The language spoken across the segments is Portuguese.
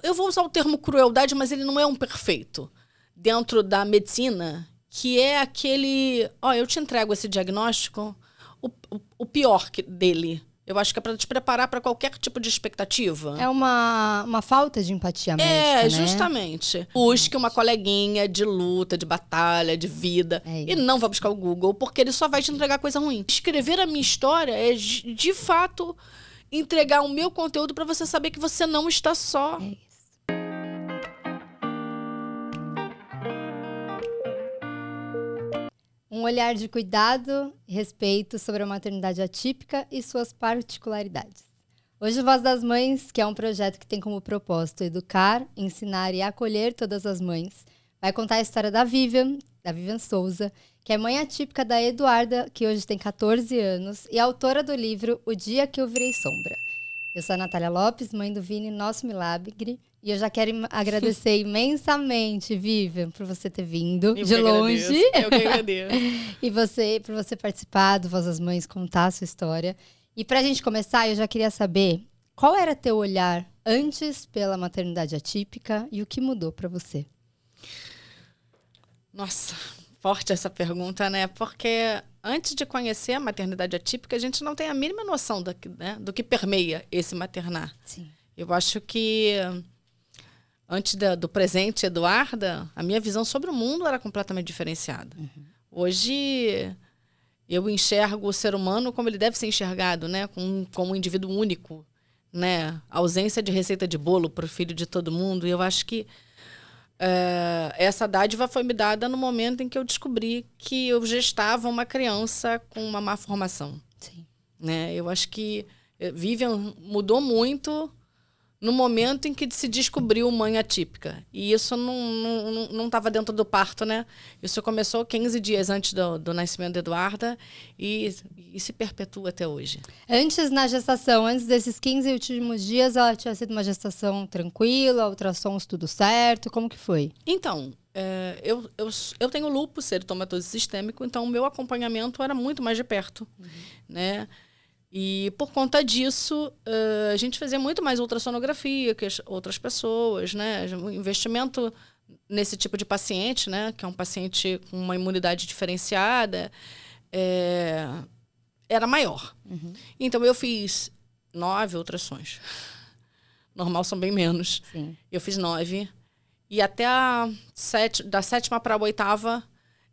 eu vou usar o termo crueldade, mas ele não é um perfeito dentro da medicina, que é aquele... eu te entrego esse diagnóstico, o pior dele. Eu acho que é para te preparar para qualquer tipo de expectativa. É uma falta de empatia médica, né? Justamente. Busque uma coleguinha de luta, de batalha, de vida. E não vá buscar o Google, porque ele só vai te entregar coisa ruim. Escrever a minha história é, de fato, entregar o meu conteúdo para você saber que você não está só. É isso. Um olhar de cuidado e respeito sobre a maternidade atípica e suas particularidades. Hoje, Voz das Mães, que é um projeto que tem como propósito educar, ensinar e acolher todas as mães, vai contar a história da Vivian Souza, que é mãe atípica da Eduarda, que hoje tem 14 anos, e autora do livro O Dia que Eu Virei Sombra. Eu sou a Natália Lopes, mãe do Vini, nosso milagre, e eu já quero agradecer imensamente, Vivian, por você ter vindo de longe. Eu que agradeço. E por você participar do Voz das Mães, contar a sua história. E pra gente começar, eu já queria saber qual era teu olhar antes pela maternidade atípica e o que mudou pra você? Nossa, forte essa pergunta, né? Porque antes de conhecer a maternidade atípica, a gente não tem a mínima noção do que permeia esse maternar. Sim. Eu acho que antes do presente Eduarda, a minha visão sobre o mundo era completamente diferenciada. Uhum. Hoje eu enxergo o ser humano como ele deve ser enxergado, né? Como um indivíduo único, né? A ausência de receita de bolo para o filho de todo mundo. E eu acho que essa dádiva foi me dada no momento em que eu descobri que eu gestava uma criança com uma má formação. Sim. Né? Eu acho que Vivian mudou muito no momento em que se descobriu mãe atípica. E isso não estava dentro do parto, né? Isso começou 15 dias antes do nascimento da Eduarda e se perpetua até hoje. Antes, na gestação, antes desses 15 últimos dias, ela tinha sido uma gestação tranquila, ultrassons tudo certo? Como que foi? Então, eu tenho lúpus eritomatoso sistêmico, então o meu acompanhamento era muito mais de perto, né? E por conta disso, a gente fazia muito mais ultrassonografia que as outras pessoas, né? O investimento nesse tipo de paciente, né? Que é um paciente com uma imunidade diferenciada, era maior. Uhum. Então, eu fiz 9 ultrassons. Normal são bem menos. Sim. Eu fiz 9. E até da 7ª para a 8ª,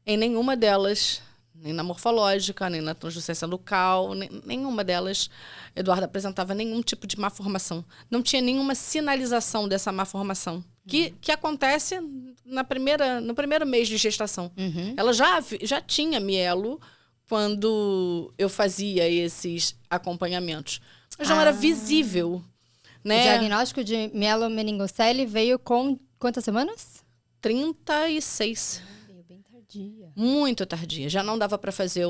em nenhuma delas... Nem na morfológica, nem na translucência local, nenhuma delas, Eduardo apresentava nenhum tipo de má formação. Não tinha nenhuma sinalização dessa má formação, que acontece no primeiro mês de gestação. Uhum. Ela já tinha mielo quando eu fazia esses acompanhamentos. Mas não era visível. Né? O diagnóstico de mielomeningocele veio com quantas semanas? 36. Tardia. Muito tardia. Já não dava para fazer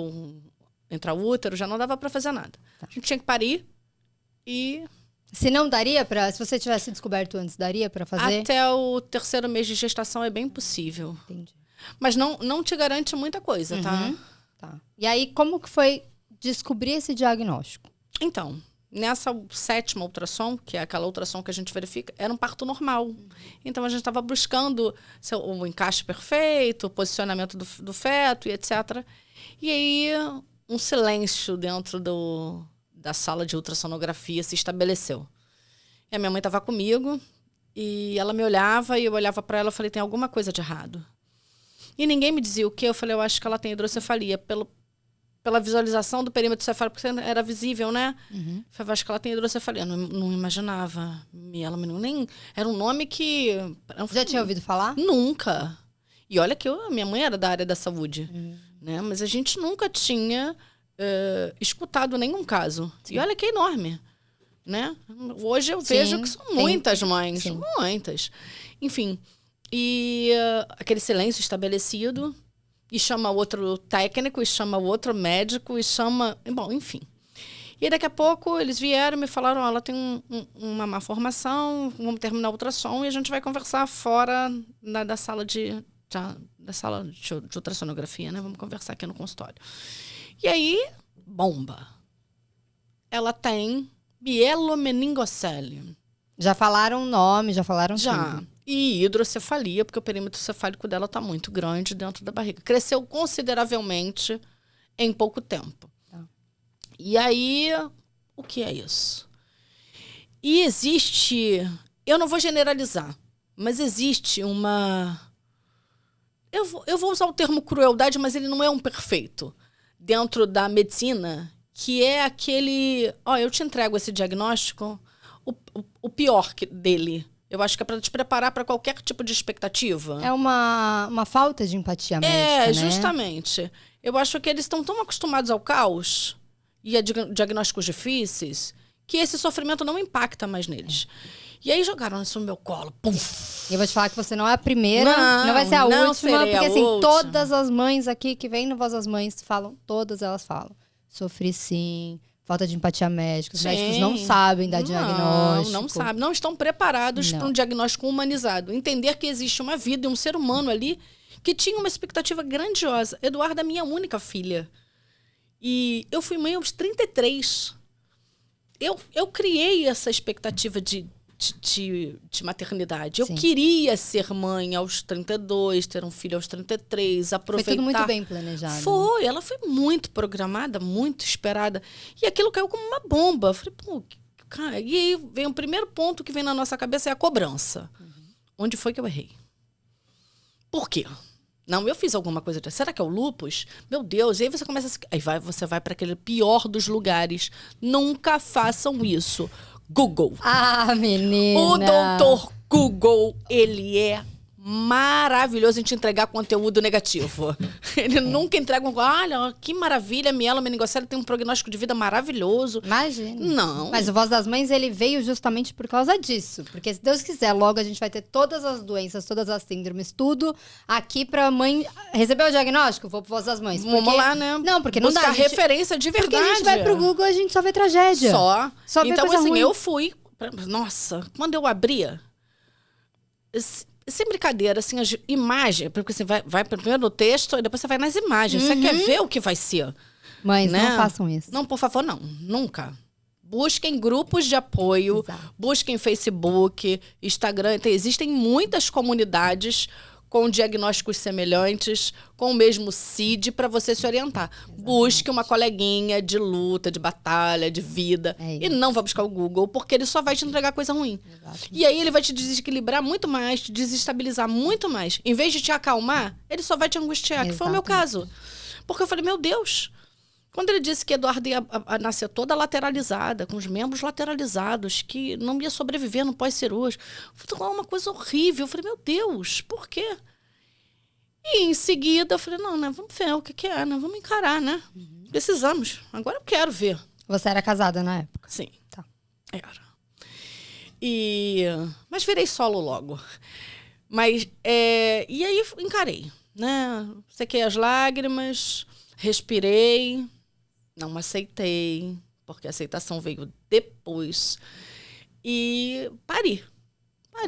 intraútero, já não dava para fazer nada. Tá. A gente tinha que parir e... Se não daria para... Se você tivesse descoberto antes, daria para fazer? Até o 3º mês de gestação é bem possível. Entendi. Mas não te garante muita coisa, tá? E aí, como que foi descobrir esse diagnóstico? Então... Nessa 7ª ultrassom, que é aquela ultrassom que a gente verifica, era um parto normal. Então, a gente estava buscando o encaixe perfeito, o posicionamento do feto e etc. E aí, um silêncio dentro da sala de ultrassonografia se estabeleceu. E a minha mãe estava comigo e ela me olhava e eu olhava para ela e falei, tem alguma coisa de errado. E ninguém me dizia o quê. Eu falei, eu acho que ela tem hidrocefalia. Pela visualização do perímetro cefálico, porque era visível, né? Uhum. Eu acho que ela tem hidrocefalia. Não imaginava. Nem era um nome que... Já tinha ouvido falar? Nunca. E olha que minha mãe era da área da saúde. Né? Mas a gente nunca tinha escutado nenhum caso. Sim. E olha que é enorme. Né? Hoje eu vejo que são muitas mães. Sim. Muitas. Enfim. E aquele silêncio estabelecido... E chama outro técnico, e chama outro médico, e chama... Bom, enfim. E daqui a pouco eles vieram e me falaram, ela tem uma má formação, vamos terminar o ultrassom e a gente vai conversar fora da sala de ultrassonografia, né? Vamos conversar aqui no consultório. E aí, bomba. Ela tem mielomeningocele. Já falaram o nome, já falaram Já. tudo. E hidrocefalia, porque o perímetro cefálico dela está muito grande dentro da barriga. Cresceu consideravelmente em pouco tempo. Tá. E aí, o que é isso? E existe... Eu não vou generalizar, mas existe uma... Eu vou usar o termo crueldade, mas ele não é um perfeito. Dentro da medicina, que é aquele... eu te entrego esse diagnóstico, o pior dele. Eu acho que é para te preparar para qualquer tipo de expectativa. É uma falta de empatia médica, né? Justamente. Eu acho que eles estão tão acostumados ao caos e a diagnósticos difíceis que esse sofrimento não impacta mais neles. E aí jogaram isso no meu colo. Pum. E eu vou te falar que você não é a primeira, não vai ser a última, porque assim, todas as mães aqui que vêm no Voz das Mães falam, todas elas falam. Sofri sim, falta de empatia médica, os médicos não sabem dar diagnóstico. Não sabem, não estão preparados para um diagnóstico humanizado. Entender que existe uma vida e um ser humano ali que tinha uma expectativa grandiosa. Eduarda é minha única filha. E eu fui mãe aos 33. Eu criei essa expectativa de maternidade. Sim. Eu queria ser mãe aos 32, ter um filho aos 33, aproveitar. Foi tudo muito bem planejado. Foi, ela foi muito programada, muito esperada. E aquilo caiu como uma bomba. Eu falei, pô, cara. E aí vem o primeiro ponto que vem na nossa cabeça é a cobrança. Onde foi que eu errei? Por quê? Não, eu fiz alguma coisa. Será que é o lúpus? Meu Deus. E aí você começa a... Aí você vai para aquele pior dos lugares. Nunca façam isso. Google. Ah, menina! O doutor Google, ele é maravilhoso em te entregar conteúdo negativo. Ele nunca entrega olha, que maravilha, mielomeningocele tem um prognóstico de vida maravilhoso. Imagina. Não. Mas o Voz das Mães, ele veio justamente por causa disso. Porque se Deus quiser, logo a gente vai ter todas as doenças, todas as síndromes, tudo aqui pra mãe receber o diagnóstico. Vou pro Voz das Mães. Vamos lá, né? Não, porque não dá. Buscar referência de verdade. Porque a gente vai pro Google, a gente só vê tragédia. Só vê então, coisa assim, ruim. eu fui... Nossa, quando eu abria... Sem brincadeira, assim, as imagens, porque você vai primeiro no texto e depois você vai nas imagens. Você quer ver o que vai ser. Mães, né? não façam isso. Não, por favor, não. Nunca. Busquem grupos de apoio, busquem Facebook, Instagram. Existem muitas comunidades com diagnósticos semelhantes, com o mesmo CID, para você se orientar. Exatamente. Busque uma coleguinha de luta, de batalha, de vida. E não vá buscar o Google, porque ele só vai te entregar coisa ruim. Exatamente. E aí ele vai te desequilibrar muito mais, te desestabilizar muito mais. Em vez de te acalmar, ele só vai te angustiar, que foi o meu caso. Porque eu falei, meu Deus... Quando ele disse que Eduarda ia nascer toda lateralizada, com os membros lateralizados, que não ia sobreviver no pós-cirúrgico, foi uma coisa horrível. Eu falei, meu Deus, por quê? E em seguida eu falei, não, né, vamos ver o que é, né? Vamos encarar, né? Precisamos. Agora eu quero ver. Você era casada na época? Sim. Tá. Era. Mas virei solo logo. Mas, e aí encarei, né? Sequei as lágrimas, respirei... Não aceitei, porque a aceitação veio depois. E pari.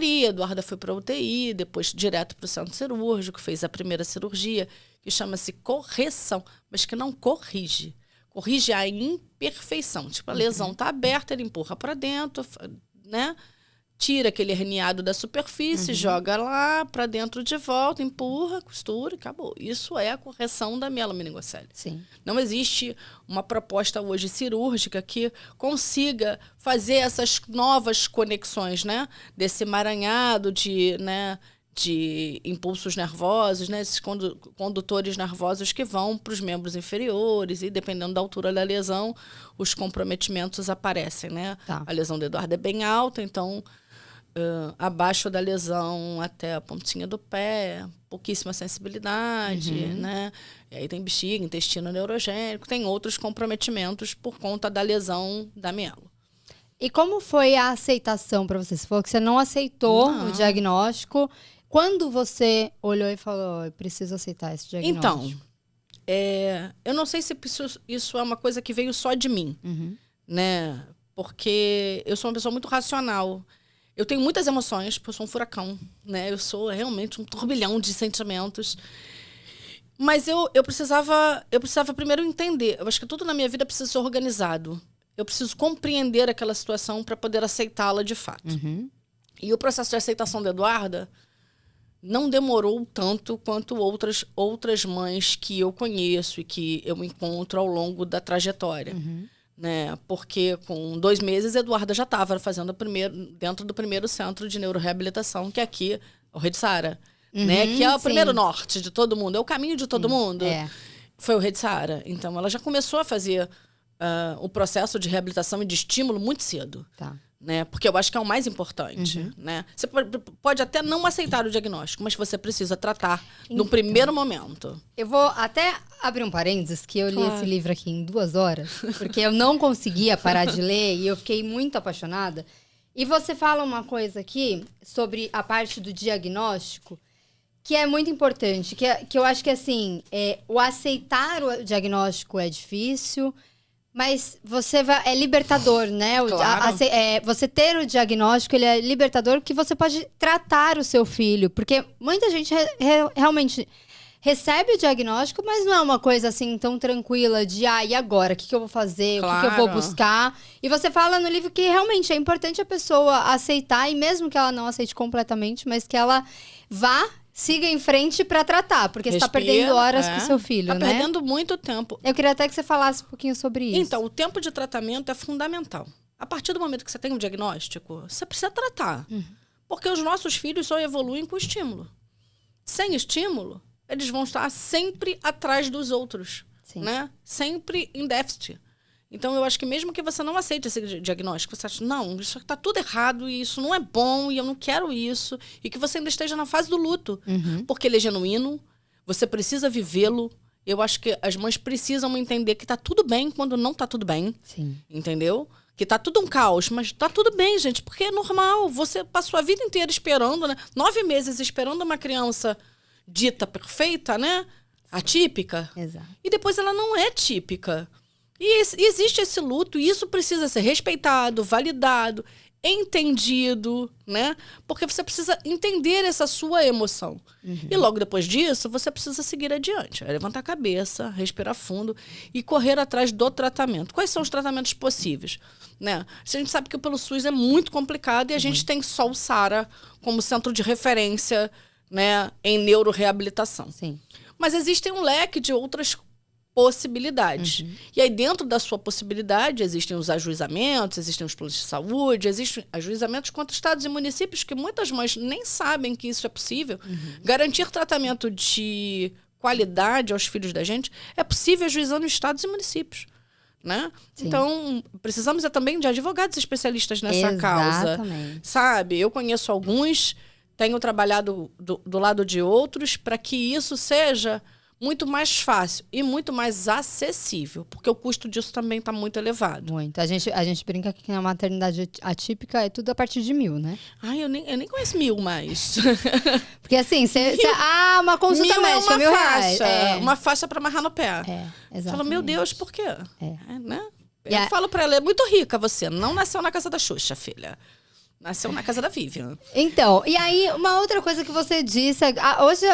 Eduarda foi para a UTI, depois direto para o centro cirúrgico, fez a primeira cirurgia, que chama-se correção, mas que não corrige. Corrige a imperfeição. Tipo, a lesão está aberta, ele empurra para dentro, né? Tira aquele herniado da superfície, joga lá para dentro de volta, empurra, costura e acabou. Isso é a correção da mielomeningocele. Sim. Não existe uma proposta hoje cirúrgica que consiga fazer essas novas conexões, né? Desse emaranhado de impulsos nervosos, né? Esses condutores nervosos que vão para os membros inferiores e, dependendo da altura da lesão, os comprometimentos aparecem, né? Tá. A lesão do Eduardo é bem alta, então... abaixo da lesão até a pontinha do pé, pouquíssima sensibilidade, né? E aí tem bexiga, intestino neurogênico, tem outros comprometimentos por conta da lesão da mielo. E como foi a aceitação para você? Você falou que você não aceitou o diagnóstico. Quando você olhou e falou, eu preciso aceitar esse diagnóstico? Então, eu não sei se isso é uma coisa que veio só de mim, né? Porque eu sou uma pessoa muito racional. Eu tenho muitas emoções, porque eu sou um furacão, né? Eu sou realmente um turbilhão de sentimentos. Mas eu precisava primeiro entender. Eu acho que tudo na minha vida precisa ser organizado. eu preciso compreender aquela situação para poder aceitá-la de fato. E o processo de aceitação da Eduarda não demorou tanto quanto outras mães que eu conheço e que eu encontro ao longo da trajetória. Né? Porque com 2 meses, a Eduarda já estava fazendo dentro do primeiro centro de neuroreabilitação, que é aqui, o Rede Sara. Né? Que é o primeiro norte de todo mundo, é o caminho de todo mundo. Foi o Rede Sara. Então, ela já começou a fazer o processo de reabilitação e de estímulo muito cedo. Né? Porque eu acho que é o mais importante. Né? Você pode até não aceitar o diagnóstico, mas você precisa tratar no primeiro momento. Eu vou até abrir um parênteses, que eu li esse livro aqui em 2 horas, porque eu não conseguia parar de ler e eu fiquei muito apaixonada. E você fala uma coisa aqui sobre a parte do diagnóstico, que é muito importante, que eu acho que, assim, o aceitar o diagnóstico é difícil, mas é libertador, né? Claro. Você ter o diagnóstico, ele é libertador, porque você pode tratar o seu filho. Porque muita gente realmente recebe o diagnóstico, mas não é uma coisa assim tão tranquila de, e agora? O que eu vou fazer? Claro. O que eu vou buscar? E você fala no livro que realmente é importante a pessoa aceitar, e mesmo que ela não aceite completamente, mas que ela siga em frente para tratar, porque você está perdendo horas com o seu filho, né? Está perdendo muito tempo. Eu queria até que você falasse um pouquinho sobre isso. Então, o tempo de tratamento é fundamental. A partir do momento que você tem um diagnóstico, você precisa tratar. Porque os nossos filhos só evoluem com estímulo. Sem estímulo, eles vão estar sempre atrás dos outros. Né? Sempre em déficit. Então, eu acho que mesmo que você não aceite esse diagnóstico, você acha, não, isso está tudo errado, e isso não é bom, e eu não quero isso, e que você ainda esteja na fase do luto. Porque ele é genuíno, você precisa vivê-lo. Eu acho que as mães precisam entender que está tudo bem quando não está tudo bem. Entendeu? Que tá tudo um caos, mas tá tudo bem, gente, porque é normal. Você passou a vida inteira esperando, né? 9 meses esperando uma criança dita perfeita, né? Atípica. Exato. E depois ela não é típica. E existe esse luto, e isso precisa ser respeitado, validado, entendido, né? Porque você precisa entender essa sua emoção. E logo depois disso, você precisa seguir adiante. É levantar a cabeça, respirar fundo e correr atrás do tratamento. Quais são os tratamentos possíveis? Né? A gente sabe que pelo SUS é muito complicado, e a gente tem só o Sara como centro de referência, né, em neuroreabilitação. Mas existe um leque de outras possibilidades. E aí, dentro da sua possibilidade, existem os ajuizamentos, existem os planos de saúde, existem ajuizamentos contra estados e municípios, que muitas mães nem sabem que isso é possível. Garantir tratamento de qualidade aos filhos da gente é possível ajuizando estados e municípios. Né? Então, precisamos também de advogados especialistas nessa causa. Sabe? Eu conheço alguns, tenho trabalhado do lado de outros para que isso seja muito mais fácil e muito mais acessível, porque o custo disso também está muito elevado. Muito. A gente brinca que a maternidade atípica é tudo a partir de 1.000, né? Eu nem conheço 1.000 mais. Porque assim, uma consulta médica, R$1.000. Uma faixa para amarrar no pé. Exatamente. Fala, meu Deus, por quê? Né? Eu falo para ela, é muito rica você, não nasceu na casa da Xuxa, filha. Nasceu na casa da Vivian. Então, e aí, uma outra coisa que você disse... hoje,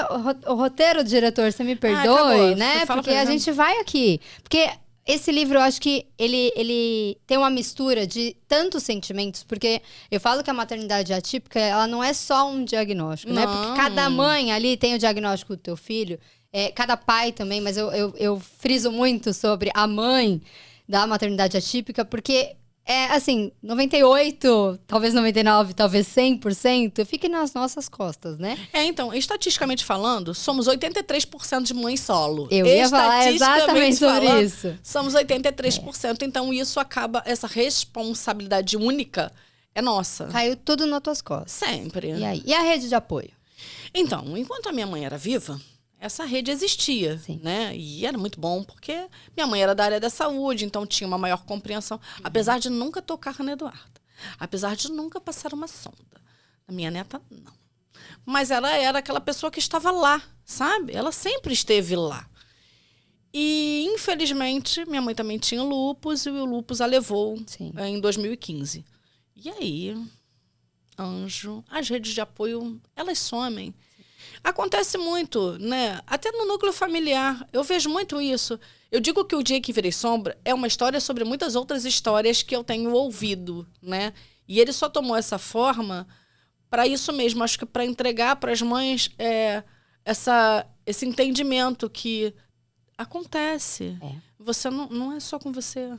o roteiro do diretor, você me perdoe, né? Porque a gente vai aqui. Porque esse livro, eu acho que ele tem uma mistura de tantos sentimentos. Porque eu falo que a maternidade atípica, ela não é só um diagnóstico, né? Porque cada mãe ali tem o diagnóstico do teu filho. Cada pai também, mas eu friso muito sobre a mãe da maternidade atípica, porque... assim, 98%, talvez 99%, talvez 100%, fique nas nossas costas, né? Então, estatisticamente falando, somos 83% de mães solo. Eu ia falar exatamente sobre isso. Somos 83%, então isso acaba, essa responsabilidade única é nossa. Caiu tudo nas tuas costas. Sempre. E aí? E a rede de apoio? Então, enquanto a minha mãe era viva, essa rede existia, né? E era muito bom, porque minha mãe era da área da saúde, então tinha uma maior compreensão. Apesar de nunca tocar na Eduarda. Apesar de nunca passar uma sonda. A minha neta, não. Mas ela era aquela pessoa que estava lá, sabe? Ela sempre esteve lá. E, infelizmente, minha mãe também tinha lúpus, e o lúpus a levou em 2015. E aí, anjo, as redes de apoio, elas somem. Acontece muito, né? Até no núcleo familiar. Eu vejo muito isso. Eu digo que O Dia que Virei Sombra é uma história sobre muitas outras histórias que eu tenho ouvido, né? E ele só tomou essa forma para isso mesmo. Acho que para entregar para as mães esse entendimento que acontece. Você não é só com você.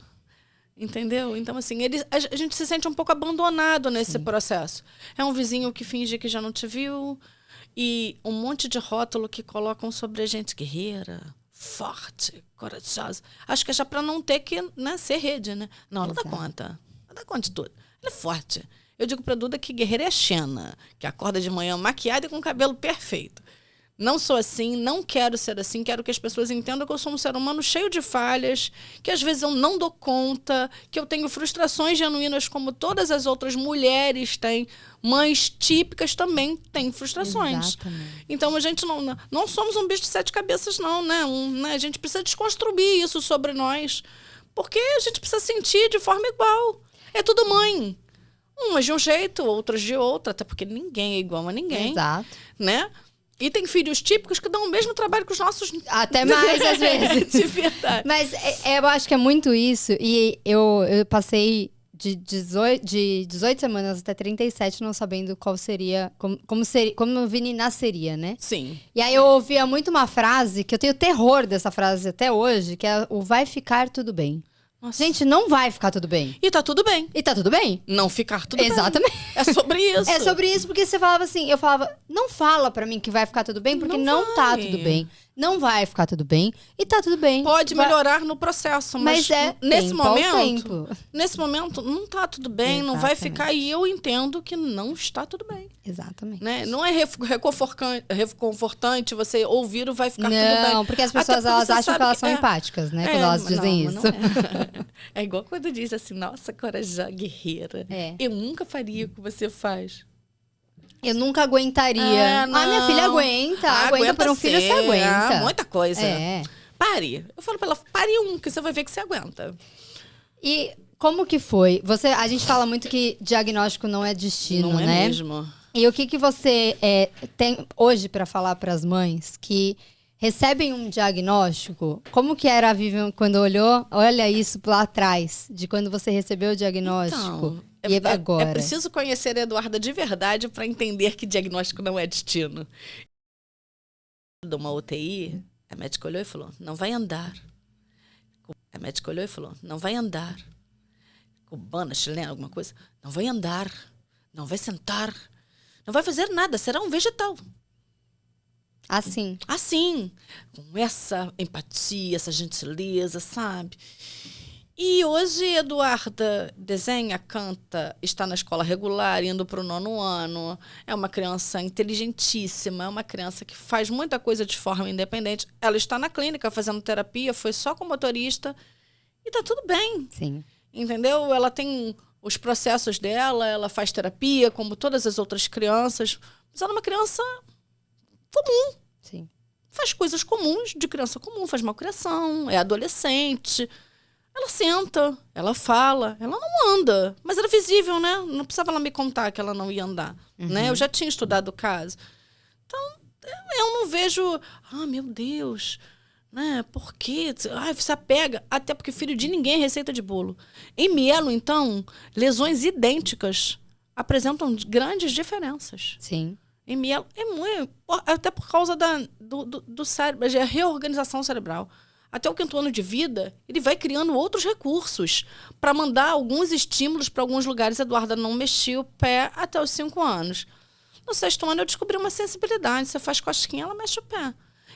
Entendeu? Então, assim, a gente se sente um pouco abandonado nesse processo. É um vizinho que finge que já não te viu e um monte de rótulo que colocam sobre a gente guerreira, forte, corajosa. Acho que é já para não ter que, né, ser rede, né? Não, ela dá conta. Ela dá conta de tudo. Ela é forte. Eu digo pra Duda que guerreira é a Xena, que acorda de manhã maquiada e com o cabelo perfeito. Não sou assim, não quero ser assim, quero que as pessoas entendam que eu sou um ser humano cheio de falhas, que às vezes eu não dou conta, que eu tenho frustrações genuínas como todas as outras mulheres têm, mães típicas também têm frustrações. Exatamente. Então a gente não somos um bicho de 7 cabeças não, né? A gente precisa desconstruir isso sobre nós, porque a gente precisa sentir de forma igual. É tudo mãe. Umas de um jeito, outras de outro, até porque ninguém é igual a ninguém. Exato. Né? E tem filhos típicos que dão o mesmo trabalho que os nossos. Até mais, às vezes. De verdade. Mas eu acho que é muito isso. E eu passei de 18 semanas até 37 não sabendo qual seria... Como o Vini nasceria, né? Sim. E aí eu ouvia muito uma frase, que eu tenho terror dessa frase até hoje, que é o vai ficar tudo bem. Nossa. Gente, não vai ficar tudo bem. E tá tudo bem. E tá tudo bem. Não ficar tudo Exatamente. bem. É sobre isso. É sobre isso, porque você falava assim, eu falava, não fala pra mim que vai ficar tudo bem, porque não tá tudo bem. Não vai ficar tudo bem. E tá tudo bem. Pode melhorar no processo, mas nesse momento, não tá tudo bem, não vai ficar. E eu entendo que não está tudo bem. Exatamente. Né? Não é reconfortante você ouvir o vai ficar tudo bem. Não, porque as pessoas elas acham que elas são empáticas, né? Quando elas dizem isso. Não é igual quando diz assim, nossa, corajosa, guerreira. Eu nunca faria o que você faz. Eu nunca aguentaria. Minha filha aguenta. Aguenta por um filho, você aguenta. Muita coisa. Pare. Eu falo pra ela, pare que você vai ver que você aguenta. E como que foi? A gente fala muito que diagnóstico não é destino, né? Não é mesmo. E o que você tem hoje pra falar pras mães que recebem um diagnóstico? Como que era a Vivian quando olha isso lá atrás, de quando você recebeu o diagnóstico? Então, e agora? É preciso conhecer a Eduarda de verdade para entender que diagnóstico não é destino. De uma UTI, a médica olhou e falou, não vai andar. A médica olhou e falou, não vai andar. Cubana, chilena, alguma coisa. Não vai andar, não vai sentar, não vai fazer nada, será um vegetal. Assim. Assim, com essa empatia, essa gentileza, sabe? E hoje, Eduarda desenha, canta, está na escola regular, indo para o 9º ano. É uma criança inteligentíssima, é uma criança que faz muita coisa de forma independente. Ela está na clínica fazendo terapia, foi só com motorista e tá tudo bem. Sim. Entendeu? Ela tem os processos dela, ela faz terapia, como todas as outras crianças. Mas ela é uma criança comum. Sim. Faz coisas comuns de criança comum, faz malcriação, é adolescente. Ela senta, ela fala, ela não anda. Mas era visível, né? Não precisava ela me contar que ela não ia andar. Né? Eu já tinha estudado o caso. Então, eu não vejo... meu Deus, né? Por quê? Você apega. Até porque filho de ninguém é receita de bolo. Em mielo, então, lesões idênticas apresentam grandes diferenças. Sim. Em mielo é muito... Até por causa do cérebro, da reorganização cerebral. Até o 5º ano de vida, ele vai criando outros recursos para mandar alguns estímulos para alguns lugares. Eduarda não mexia o pé até os 5 anos. No 6º ano, eu descobri uma sensibilidade. Você faz cosquinha, ela mexe o pé.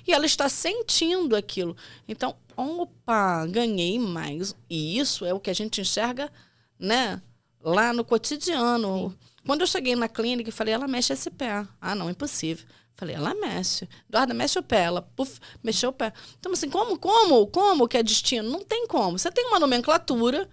E ela está sentindo aquilo. Então, opa, ganhei mais. E isso é o que a gente enxerga, né, lá no cotidiano. Sim. Quando eu cheguei na clínica e falei, ela mexe esse pé. Não, impossível. Falei, ela mexe. Eduarda, mexe o pé. Ela, mexeu o pé. Então, assim, como que é destino? Não tem como. Você tem uma nomenclatura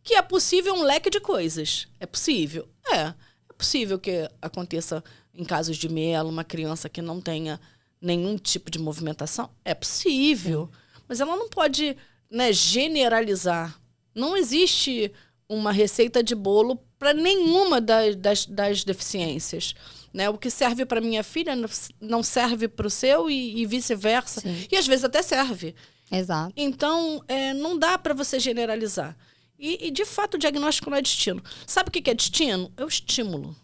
que é possível um leque de coisas. É possível? É possível que aconteça em casos de mielo, uma criança que não tenha nenhum tipo de movimentação? É possível. Mas ela não pode, né, generalizar. Não existe uma receita de bolo para nenhuma das deficiências. Né? O que serve para minha filha não serve para o seu e vice-versa. Sim. E às vezes até serve. Exato. Então, não dá para você generalizar. E, de fato, o diagnóstico não é destino. Sabe o que é destino? É o estímulo.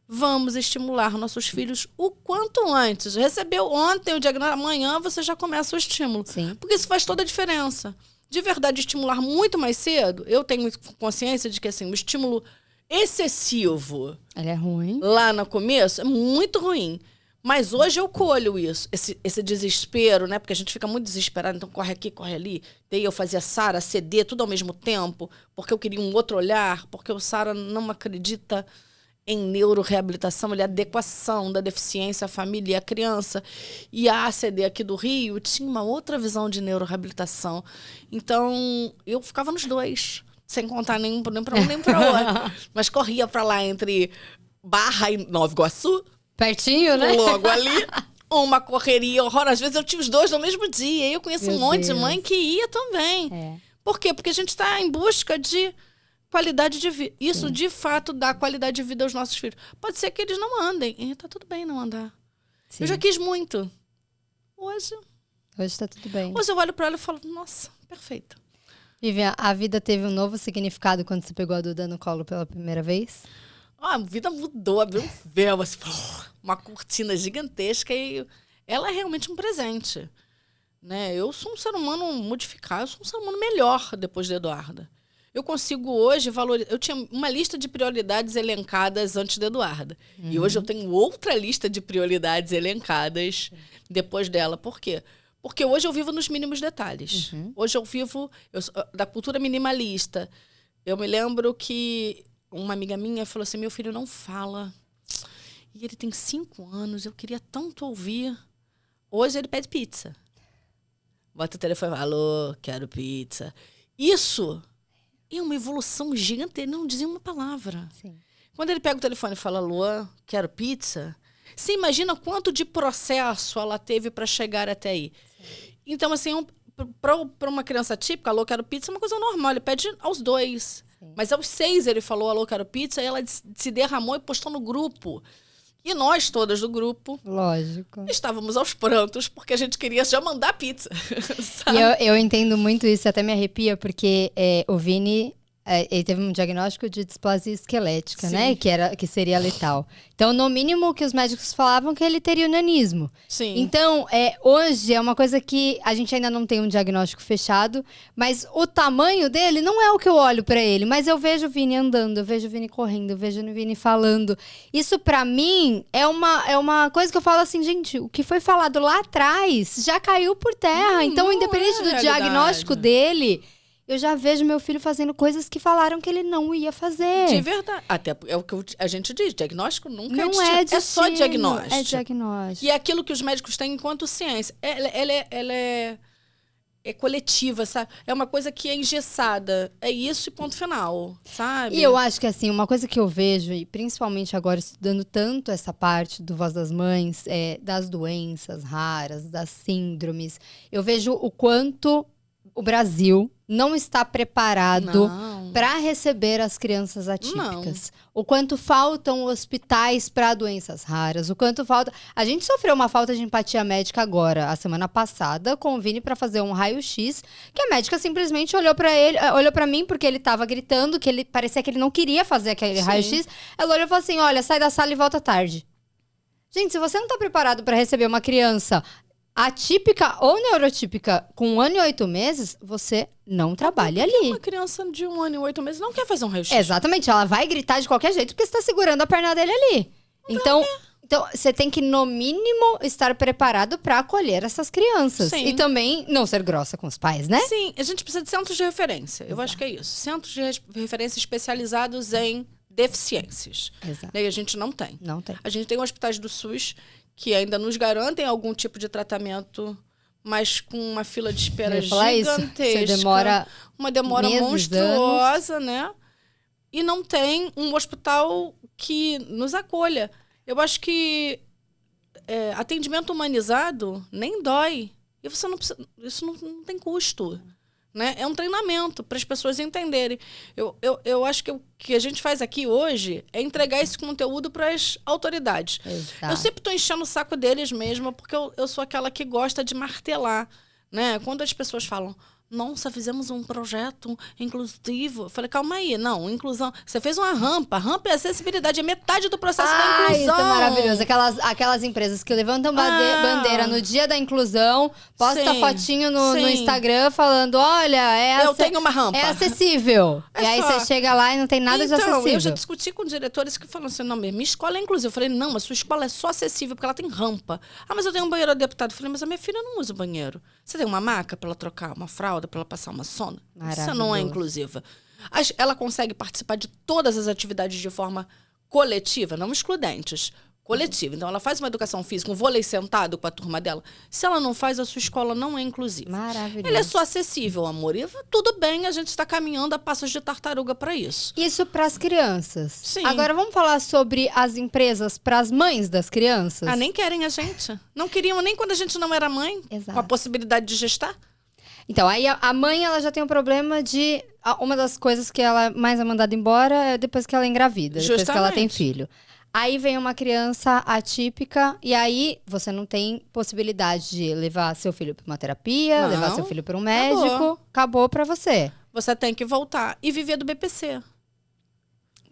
Vamos estimular nossos filhos o quanto antes. Recebeu ontem o diagnóstico, amanhã você já começa o estímulo. Sim. Porque isso faz toda a diferença. De verdade, estimular muito mais cedo, eu tenho consciência de que assim, o estímulo excessivo Ele é ruim. lá no começo é muito ruim. Mas hoje eu colho isso, esse desespero, né? Porque a gente fica muito desesperado, então corre aqui, corre ali. Daí eu fazia Sara, CD, tudo ao mesmo tempo, porque eu queria um outro olhar, porque o Sara não acredita em neuroreabilitação, ele é adequação da deficiência à família e à criança. E a ACD aqui do Rio tinha uma outra visão de neuroreabilitação. Então, eu ficava nos dois, sem contar nem para um nem para outro. Mas corria para lá entre Barra e Nova Iguaçu, Pertinho, né? logo ali, uma correria horrorosa. Às vezes eu tinha os dois no mesmo dia. E eu conheço Meu um monte de Deus. mãe que ia também. É. Por quê? Porque a gente está em busca de qualidade de vida. Isso, de fato, dá qualidade de vida aos nossos filhos. Pode ser que eles não andem. E tá tudo bem não andar. Sim. Eu já quis muito. Hoje tá tudo bem. Hoje eu olho para ela e falo, nossa, perfeito. Vivian, a vida teve um novo significado quando você pegou a Duda no colo pela primeira vez? A vida mudou, abriu um véu, assim, uma cortina gigantesca e ela é realmente um presente. Né? Eu sou um ser humano modificado, eu sou um ser humano melhor depois da Eduarda. Eu consigo hoje valorizar. Eu tinha uma lista de prioridades elencadas antes da Eduarda. E hoje eu tenho outra lista de prioridades elencadas depois dela. Por quê? Porque hoje eu vivo nos mínimos detalhes. Hoje eu vivo da cultura minimalista. Eu me lembro que uma amiga minha falou assim, meu filho não fala. E ele tem 5 anos, eu queria tanto ouvir. Hoje ele pede pizza. Bota o telefone e fala, alô, quero pizza. Isso é uma evolução gigante. Ele não dizia uma palavra. Sim. Quando ele pega o telefone e fala, alô, quero pizza, você imagina quanto de processo ela teve para chegar até aí. Sim. Então, assim, para uma criança típica, alô, quero pizza é uma coisa normal. Ele pede aos 2. Sim. Mas aos 6 ele falou, alô, quero pizza, e ela se derramou e postou no grupo. E nós, todas do grupo, lógico, estávamos aos prantos, porque a gente queria já mandar pizza. Sabe? E eu entendo muito isso, até me arrepia, porque o Vini, ele teve um diagnóstico de displasia esquelética, Sim. né? Que seria letal. Então, no mínimo, o que os médicos falavam que ele teria o nanismo. Sim. Então, hoje é uma coisa que a gente ainda não tem um diagnóstico fechado, mas o tamanho dele não é o que eu olho pra ele. Mas eu vejo o Vini andando, eu vejo o Vini correndo, eu vejo o Vini falando. Isso, pra mim, é uma coisa que eu falo assim, gente, o que foi falado lá atrás já caiu por terra. Então, independente do diagnóstico dele, eu já vejo meu filho fazendo coisas que falaram que ele não ia fazer. De verdade. Até é o que a gente diz, diagnóstico nunca não é destino. É só diagnóstico. É diagnóstico. E é aquilo que os médicos têm enquanto ciência. Ela é coletiva, sabe? É uma coisa que é engessada. É isso e ponto final, sabe? E eu acho que, assim, uma coisa que eu vejo, e principalmente agora estudando tanto essa parte do Voz das Mães, das doenças raras, das síndromes, eu vejo o quanto o Brasil não está preparado para receber as crianças atípicas. O quanto faltam hospitais para doenças raras, o quanto falta... A gente sofreu uma falta de empatia médica agora, a semana passada, com o Vini para fazer um raio-x, que a médica simplesmente olhou para mim, porque ele estava gritando, que ele parecia que ele não queria fazer aquele raio-x. Ela olhou e falou assim, olha, sai da sala e volta tarde. Gente, se você não está preparado para receber uma criança atípica ou neurotípica com 1 ano e 8 meses, você não trabalha ali. Uma criança de 1 ano e 8 meses não quer fazer um raio-x. Exatamente, ela vai gritar de qualquer jeito porque você está segurando a perna dele ali. Então, você tem que, no mínimo, estar preparado para acolher essas crianças. Sim. E também não ser grossa com os pais, né? Sim, a gente precisa de centros de referência. Eu acho que é isso. Centros de referência especializados em deficiências. Exato. E a gente não tem. Não tem. A gente tem hospitais do SUS que ainda nos garantem algum tipo de tratamento, mas com uma fila de espera gigantesca. Você demora uma demora meses, monstruosa, né? E não tem um hospital que nos acolha. Eu acho que atendimento humanizado nem dói. E você não precisa, isso não tem custo. né? É um treinamento para as pessoas entenderem. Eu acho que o que a gente faz aqui hoje é entregar esse conteúdo para as autoridades. Exato. Eu sempre estou enchendo o saco deles mesmo, porque eu sou aquela que gosta de martelar, né? Quando as pessoas falam, nossa, fizemos um projeto inclusivo. Eu falei, calma aí, não, inclusão. Você fez uma rampa. Rampa é acessibilidade, é metade do processo da inclusão. Isso é maravilhoso. Aquelas empresas que levantam bandeira no dia da inclusão, posta fotinho no Instagram falando, olha, eu tenho uma rampa. É acessível. E aí você chega lá e não tem nada de acessível. Eu já discuti com diretores que falam assim, não, minha escola é inclusiva. Eu falei, não, mas sua escola é só acessível porque ela tem rampa. Ah, mas eu tenho um banheiro adaptado. Eu falei, mas a minha filha não usa o banheiro. Você tem uma maca para ela trocar uma fralda, para ela passar uma sonda? Isso não é inclusiva. Ela consegue participar de todas as atividades de forma coletiva, não excludentes. Coletiva. Então, ela faz uma educação física, um vôlei sentado com a turma dela. Se ela não faz, a sua escola não é inclusiva. Maravilhoso. Ela é só acessível, amor. E tudo bem, a gente está caminhando a passos de tartaruga para isso. Isso para as crianças. Sim. Agora, vamos falar sobre as empresas para as mães das crianças? Nem querem a gente. Não queriam nem quando a gente não era mãe. Exato. Com a possibilidade de gestar. Então, aí a mãe, ela já tem um problema de... Uma das coisas que ela mais é mandada embora é depois que ela engravida. Justamente. Depois que ela tem filho. Aí vem uma criança atípica e aí você não tem possibilidade de levar seu filho para uma terapia, levar seu filho para um médico. Acabou para você. Você tem que voltar e viver do BPC.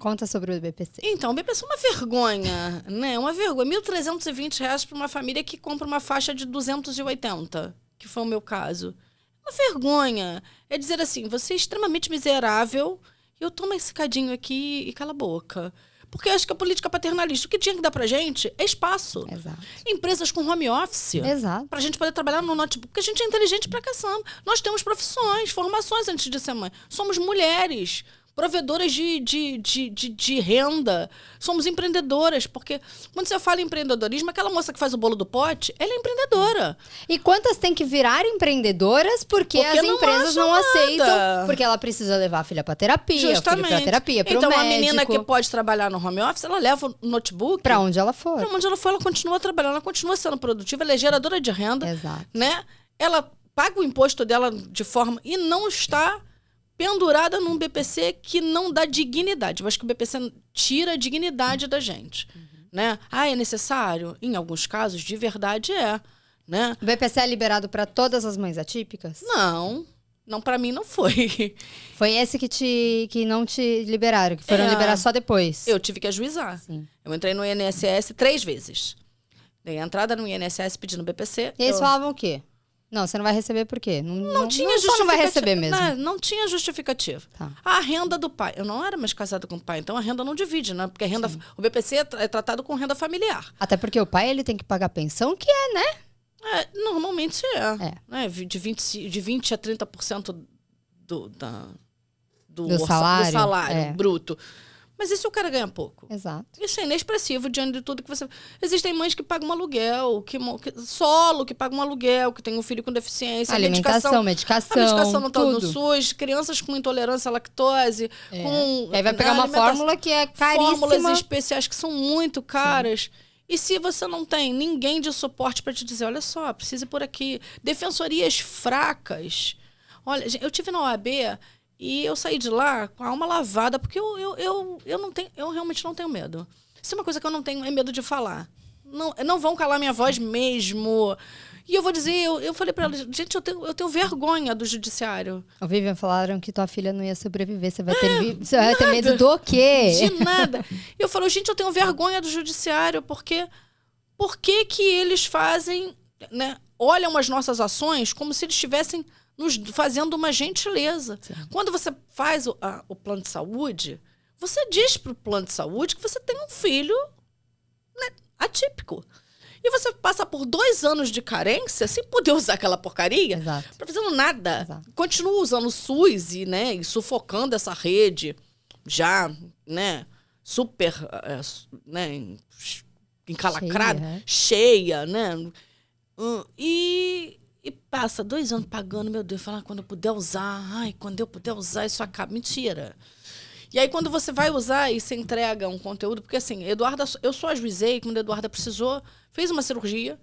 Conta sobre o BPC. Então, o BPC é uma vergonha, né? Uma vergonha. R$1.320 para uma família que compra uma faixa de 280, que foi o meu caso. Uma vergonha. É dizer assim, você é extremamente miserável e eu tomo esse cadinho aqui e cala a boca. Porque eu acho que a política paternalista, o que tinha que dar pra gente é espaço. Exato. Empresas com home office. Exato. Pra gente poder trabalhar no notebook. Porque a gente é inteligente pra caçamba. Nós temos profissões, formações antes de ser mãe. Somos mulheres, provedoras de renda. Somos empreendedoras. Porque quando você fala em empreendedorismo, aquela moça que faz o bolo do pote, ela é empreendedora. E quantas tem que virar empreendedoras porque as empresas não aceitam? Porque ela precisa levar a filha pra terapia, justamente. O filho pra terapia, pro então, médico. Então, a menina que pode trabalhar no home office, ela leva o notebook. Pra onde ela for. Pra onde ela for, ela continua trabalhando, ela continua sendo produtiva, ela é geradora de renda. Exato. Né? Ela paga o imposto dela de forma... E não está pendurada num BPC que não dá dignidade. Eu acho que o BPC tira a dignidade da gente. Né? É necessário? Em alguns casos, de verdade é. Né? O BPC é liberado para todas as mães atípicas? Não, para mim não foi. Foi esse que não te liberaram, que foram liberar só depois? Eu tive que ajuizar. Sim. Eu entrei no INSS 3 vezes. Dei a entrada no INSS pedindo BPC. E eles falavam o quê? Não, você não vai receber por quê? Não tinha justificativa. Só não vai receber mesmo. Não tinha justificativa. Tá. A renda do pai. Eu não era mais casada com o pai, então a renda não divide, né? Porque o BPC é tratado com renda familiar. Até porque o pai ele tem que pagar pensão, que é, né? Normalmente é. Né? De 20 a 30% do salário bruto. Mas isso o cara ganha pouco. Exato. Isso é inexpressivo diante de tudo que você... Existem mães que pagam um aluguel, que pagam um aluguel, que tem um filho com deficiência. Medicação. A medicação não está no SUS. Crianças com intolerância à lactose. E aí vai pegar uma fórmula que é caríssima. Fórmulas especiais que são muito caras. Sim. E se você não tem ninguém de suporte para te dizer, olha só, precisa ir por aqui. Defensorias fracas. Olha, eu tive na OAB... E eu saí de lá com a alma lavada, porque eu realmente não tenho medo. Isso é uma coisa que eu não tenho, é medo de falar. Não vão calar minha voz mesmo. E eu vou dizer, eu falei pra ela, gente, eu tenho vergonha do judiciário. O Vivian falaram que tua filha não ia sobreviver, você vai ter medo do quê? De nada. E eu falo, gente, eu tenho vergonha do judiciário, porque por que eles fazem, né, olham as nossas ações como se eles estivessem nos fazendo uma gentileza. Sim. Quando você faz o plano de saúde, você diz para o plano de saúde que você tem um filho, né, atípico. E você passa por 2 anos de carência sem poder usar aquela porcaria para fazer nada. Exato. Continua usando o SUS e sufocando essa rede já, né, super encalacrada, cheia, né? E passa 2 anos pagando, meu Deus, fala, quando eu puder usar, isso acaba. Mentira. E aí, quando você vai usar e você entrega um conteúdo, porque assim, Eduarda, eu só ajuizei quando a Eduarda precisou, fez uma cirurgia,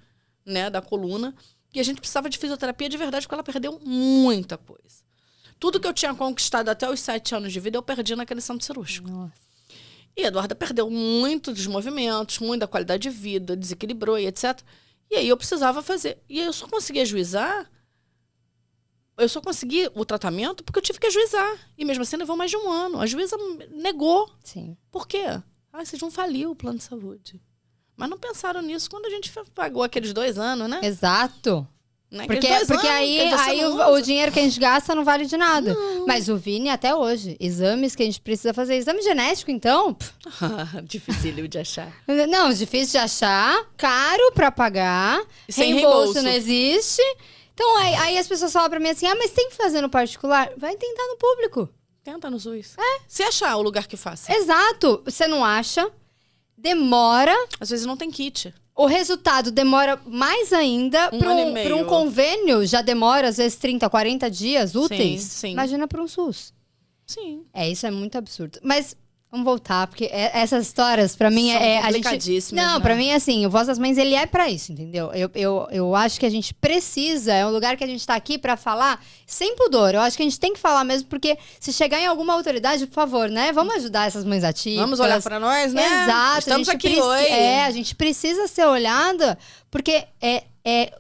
né, da coluna, e a gente precisava de fisioterapia de verdade, porque ela perdeu muita coisa. Tudo que eu tinha conquistado até os 7 anos de vida, eu perdi naquele centro cirúrgico. Nossa. E a Eduarda perdeu muito dos movimentos, muito da qualidade de vida, desequilibrou e etc. E aí eu precisava fazer. E aí eu só consegui ajuizar, eu só consegui o tratamento porque eu tive que ajuizar. E mesmo assim levou mais de 1 ano. A juíza negou. Sim. Por quê? Vocês vão falir o plano de saúde. Mas não pensaram nisso quando a gente pagou aqueles 2 anos, né? Exato. Né? Porque Aqueles 2 anos aí, que você aí não o usa. dinheiro que a gente gasta não vale de nada. Não. Mas o Vini, até hoje, exames que a gente precisa fazer. Exame genético, então? Dificílimo de achar. Não, difícil de achar, caro pra pagar, E sem reembolso reembolso. não existe. Então, aí as pessoas falam pra mim assim, mas tem que fazer no particular? Vai tentar no público. Tenta no SUS. Se achar o lugar que faça. Exato. Você não acha, demora, Às vezes não tem kit. o resultado demora mais ainda. 1 ano e meio. Para um convênio, já demora às vezes 30, 40 dias úteis. Sim. Imagina para um SUS. Sim. Isso é muito absurdo. Mas vamos voltar, porque essas histórias, pra mim, São a gente... complicadíssimas, Não, né? pra mim, assim, o Voz das Mães, ele é pra isso, entendeu? Eu acho que a gente precisa, é um lugar que a gente tá aqui pra falar sem pudor. Eu acho que a gente tem que falar mesmo, porque se chegar em alguma autoridade, por favor, né? Vamos ajudar essas mães ativas. Vamos olhar pra nós, né? Exato. Estamos a gente aqui hoje. a gente precisa ser olhada, porque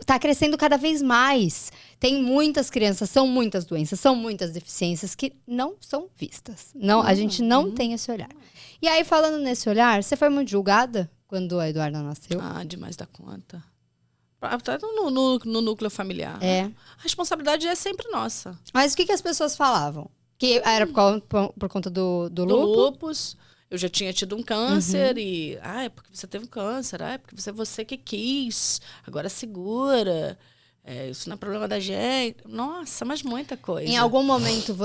tá crescendo cada vez mais. Tem muitas crianças, são muitas doenças, são muitas deficiências que não são vistas. Não, a gente não tem esse olhar. E aí, falando nesse olhar, você foi muito julgada quando a Eduarda nasceu? Demais da conta. Até no núcleo familiar. É. A responsabilidade é sempre nossa. Mas o que as pessoas falavam? Que era por conta do Do lúpus? lúpus, eu já tinha tido um câncer e... é porque você teve um câncer. É porque você que quis. Agora segura. Isso não é problema da gente. Nossa, mas muita coisa. Em algum momento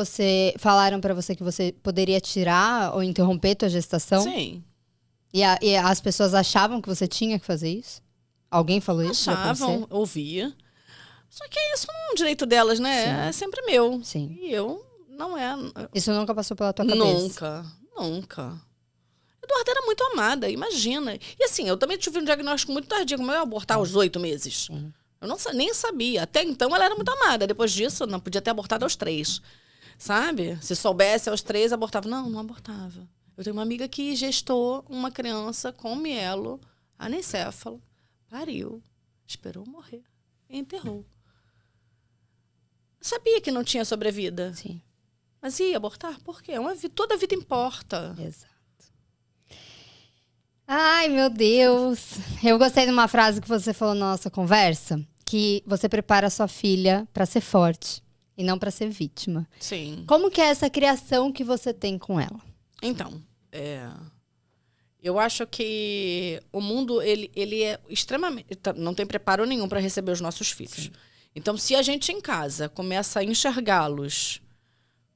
falaram pra você que você poderia tirar ou interromper tua gestação? Sim. E as pessoas achavam que você tinha que fazer isso? Alguém falou isso? Já com você? Achavam, ouvia. Só que isso não é um direito delas, né? Sim. É sempre meu. Sim. E eu não é. Isso nunca passou pela tua cabeça? Nunca. Eduarda era muito amada, imagina. E assim, eu também tive um diagnóstico muito tardio, como eu ia abortar aos 8 meses. Sim. Eu nem sabia. Até então ela era muito amada. Depois disso, não podia ter abortado aos 3. Sabe? Se soubesse aos 3, abortava. Não abortava. Eu tenho uma amiga que gestou uma criança com mielo, anencéfalo, pariu, esperou morrer e enterrou. Sabia que não tinha sobrevida. Sim. Mas ia abortar? Por quê? Toda a vida importa. Exato. Ai, meu Deus. Eu gostei de uma frase que você falou na nossa conversa, que você prepara a sua filha pra ser forte e não pra ser vítima. Sim. Como que é essa criação que você tem com ela? Então, eu acho que o mundo, ele é extremamente... Não tem preparo nenhum para receber os nossos filhos. Sim. Então, se a gente em casa começa a enxergá-los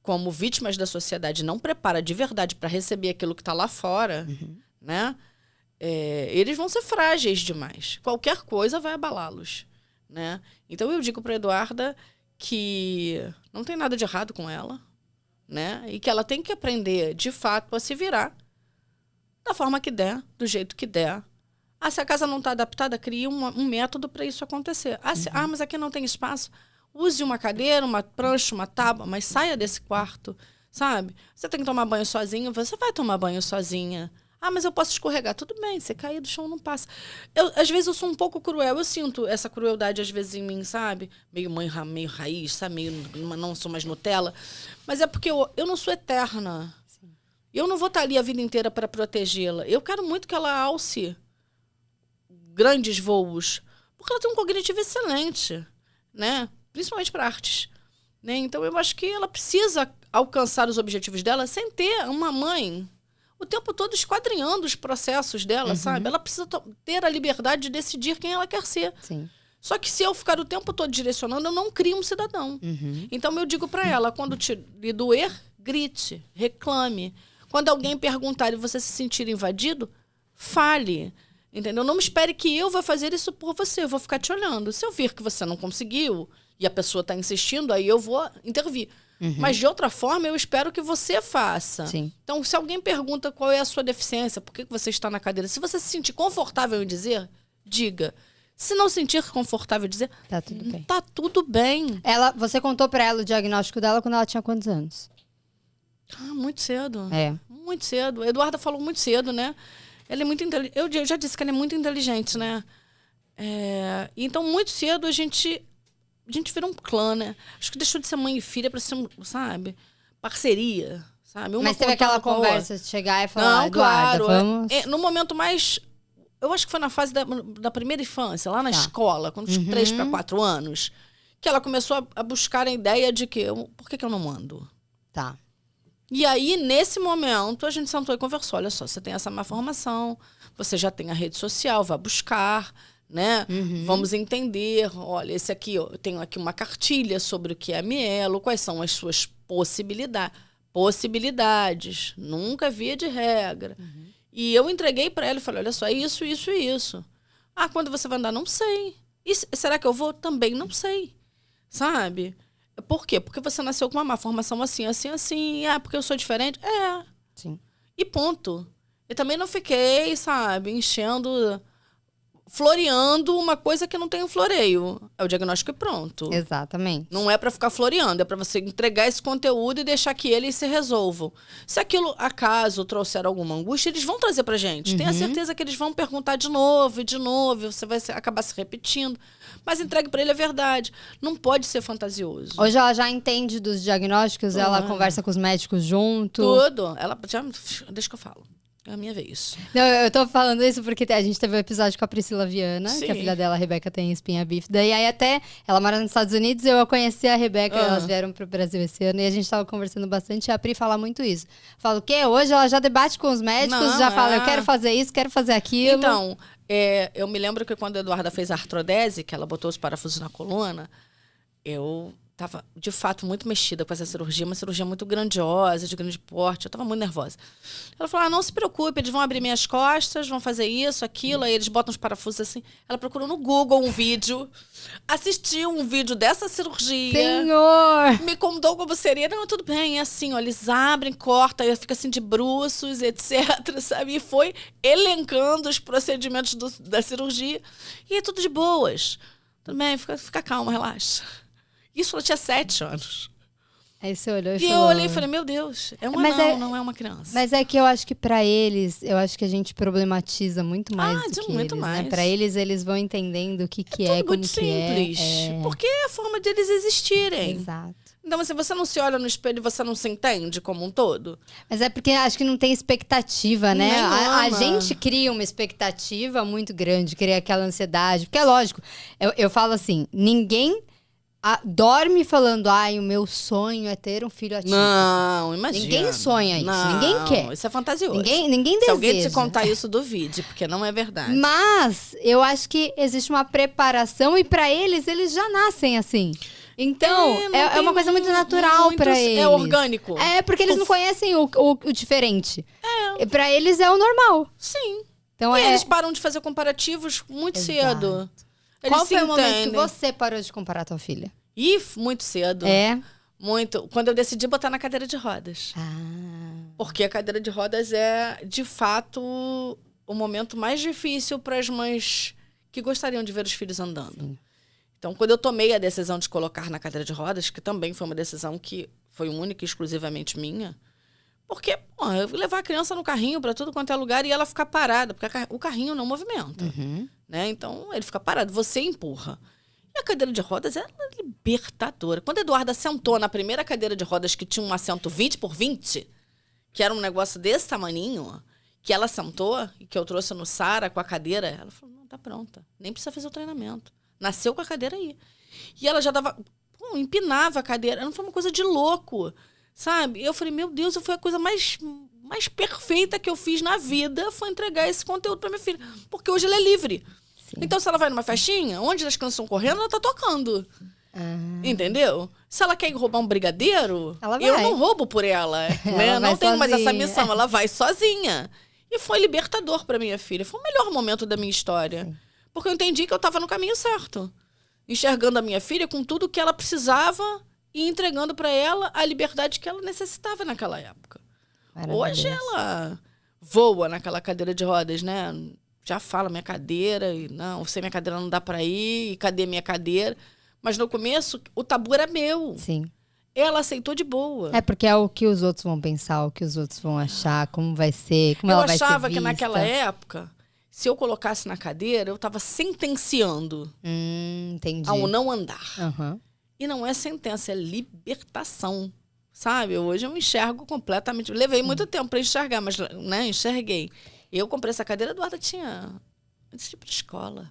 como vítimas da sociedade, não prepara de verdade para receber aquilo que está lá fora, né? Eles vão ser frágeis demais. Qualquer coisa vai abalá-los, né? Então, eu digo para Eduarda que não tem nada de errado com ela, né? E que ela tem que aprender, de fato, a se virar da forma que der, do jeito que der. Se a casa não está adaptada, crie um método para isso acontecer. Mas aqui não tem espaço. Use uma cadeira, uma prancha, uma tábua, mas saia desse quarto, sabe? Você tem que tomar banho sozinha, você vai tomar banho sozinha. Mas eu posso escorregar. Tudo bem, você cair do chão não passa. Às vezes eu sou um pouco cruel, eu sinto essa crueldade às vezes em mim, sabe? Meio mãe, meio raiz, sabe? Não sou mais Nutella. Mas é porque eu não sou eterna. Sim. Eu não vou estar ali a vida inteira para protegê-la. Eu quero muito que ela alce grandes voos, porque ela tem um cognitivo excelente, né? Principalmente para artes. Né? Então eu acho que ela precisa alcançar os objetivos dela sem ter uma mãe o tempo todo esquadrinhando os processos dela, sabe? Ela precisa ter a liberdade de decidir quem ela quer ser. Sim. Só que se eu ficar o tempo todo direcionando, eu não crio um cidadão. Então eu digo para ela, quando lhe doer, grite, reclame. Quando alguém perguntar e você se sentir invadido, fale. Entendeu? Não me espere que eu vá fazer isso por você, eu vou ficar te olhando. Se eu vir que você não conseguiu e a pessoa está insistindo, aí eu vou intervir. Mas, de outra forma, eu espero que você faça. Sim. Então, se alguém pergunta qual é a sua deficiência, por que você está na cadeira, se você se sentir confortável em dizer, diga. Se não sentir confortável dizer, Tá tudo bem. tá tudo bem. Você contou pra ela o diagnóstico dela quando ela tinha quantos anos? Muito cedo. É. Muito cedo. A Eduarda falou muito cedo, né? Ela é muito inteligente. Eu já disse que ela é muito inteligente, né? Então, muito cedo, a gente virou um clã, né? Acho que deixou de ser mãe e filha pra ser, sabe? Parceria, sabe? Mas teve aquela conversa de chegar e falar, Eduarda, claro. vamos... No momento mais... Eu acho que foi na fase da primeira infância, lá na escola, quando tinha 3 para 4 anos, que ela começou a buscar a ideia de que, por que eu não mando? Tá. E aí, nesse momento, a gente sentou e conversou. Olha só, você tem essa má formação, você já tem a rede social, vai buscar, né? Vamos entender. Olha, esse aqui, eu tenho aqui uma cartilha sobre o que é mielo, quais são as suas possibilidades. Nunca via de regra. E eu entreguei para ela e falei, olha só, isso, isso e isso. Quando você vai andar? Não sei. Será que eu vou? Também não sei. Sabe? Por quê? Porque você nasceu com uma má formação assim, assim, assim. Porque eu sou diferente? Sim. E ponto. Eu também não fiquei, sabe, floreando uma coisa que não tem um floreio. É o diagnóstico e pronto. Exatamente. Não é para ficar floreando, é para você entregar esse conteúdo e deixar que eles se resolvam. Se aquilo, acaso, trouxer alguma angústia, eles vão trazer pra gente. Tenha certeza que eles vão perguntar de novo, você vai acabar se repetindo. Mas entregue para ele a verdade. Não pode ser fantasioso. Hoje ela já entende dos diagnósticos, ela conversa com os médicos junto. Tudo. Ela já... Deixa que eu falo. É a minha vez. Não, eu tô falando isso porque a gente teve um episódio com a Priscila Viana, Sim. que a filha dela, a Rebeca, tem espinha bífida. E aí até, ela mora nos Estados Unidos, eu conheci a Rebeca, elas vieram pro Brasil esse ano, e a gente tava conversando bastante, e a Pri fala muito isso. Fala o quê? Hoje ela já debate com os médicos, já fala, eu quero fazer isso, quero fazer aquilo. Então, eu me lembro que quando a Eduarda fez a artrodese, que ela botou os parafusos na coluna, eu estava, de fato, muito mexida com essa cirurgia, uma cirurgia muito grandiosa, de grande porte, eu estava muito nervosa. Ela falou, não se preocupe, eles vão abrir minhas costas, vão fazer isso, aquilo, aí eles botam os parafusos assim. Ela procurou no Google um vídeo, assistiu um vídeo dessa cirurgia. Senhor! Me contou como seria. Não, tudo bem, é assim, ó, eles abrem, cortam, aí fica assim de bruços, etc, sabe? E foi elencando os procedimentos da cirurgia. E é tudo de boas. Tudo bem, fica calma, relaxa. Isso ela tinha 7 anos. Aí você olhou e falou... eu olhei e falei, meu Deus, não é uma criança. Mas é que eu acho que pra eles, eu acho que a gente problematiza muito mais do que muito eles, mais. né? Pra eles vão entendendo o que é, como muito que simples. Porque é a forma de eles existirem. Exato. Então, assim, você não se olha no espelho e você não se entende como um todo? Mas é porque acho que não tem expectativa, né? A Nenhuma. gente cria uma expectativa muito grande, cria aquela ansiedade. Porque é lógico, eu falo assim, ninguém dorme falando, o meu sonho é ter um filho atípico. Não, imagina. Ninguém sonha isso, não, ninguém quer. Isso é fantasioso. Ninguém deseja. Se alguém te contar isso, duvide, porque não é verdade. Mas eu acho que existe uma preparação e pra eles já nascem assim. Então, é uma coisa muito natural pra eles. É orgânico. É, porque eles não conhecem o diferente. E pra eles é o normal. Sim. Então, e eles param de fazer comparativos muito cedo. Eles Qual foi o momento que entendem. você parou de comparar a tua filha? Muito cedo. Muito. Quando eu decidi botar na cadeira de rodas. Porque a cadeira de rodas é, de fato, o momento mais difícil para as mães que gostariam de ver os filhos andando. Sim. Então, quando eu tomei a decisão de colocar na cadeira de rodas, que também foi uma decisão que foi única e exclusivamente minha, porque eu vou levar a criança no carrinho para tudo quanto é lugar e ela ficar parada, porque o carrinho não movimenta. Né? Então, ele fica parado, você empurra. E a cadeira de rodas é libertadora. Quando a Eduarda sentou na primeira cadeira de rodas, que tinha um assento 20 por 20, que era um negócio desse tamaninho, que ela sentou, e que eu trouxe no Sara com a cadeira, ela falou, não, tá pronta. Nem precisa fazer o treinamento. Nasceu com a cadeira aí. E ela já dava... empinava a cadeira. Não foi uma coisa de louco, sabe? Eu falei, meu Deus, foi a coisa mais perfeita que eu fiz na vida, foi entregar esse conteúdo pra minha filha. Porque hoje ela é livre. Sim. Então, se ela vai numa festinha, onde as crianças estão correndo, ela tá tocando. Entendeu? Se ela quer roubar um brigadeiro, eu não roubo por ela. Né? Não tenho mais essa missão. Ela vai sozinha. E foi libertador pra minha filha. Foi o melhor momento da minha história. Sim. Porque eu entendi que eu tava no caminho certo. Enxergando a minha filha com tudo que ela precisava e entregando pra ela a liberdade que ela necessitava naquela época. Hoje ela voa naquela cadeira de rodas, né? já fala minha cadeira, e não, sem minha cadeira não dá para ir, e cadê minha cadeira? Mas no começo, o tabu era meu. Sim. Ela aceitou de boa. É porque é o que os outros vão pensar, o que os outros vão achar, como vai ser, como ela vai ser vista. Eu achava que naquela época, se eu colocasse na cadeira, eu estava sentenciando entendi. ao não andar. Uhum. E não é sentença, é libertação. Sabe? Hoje eu me enxergo completamente. Levei muito tempo para enxergar, mas né, enxerguei. Eu comprei essa cadeira, a Eduarda tinha esse tipo de escola.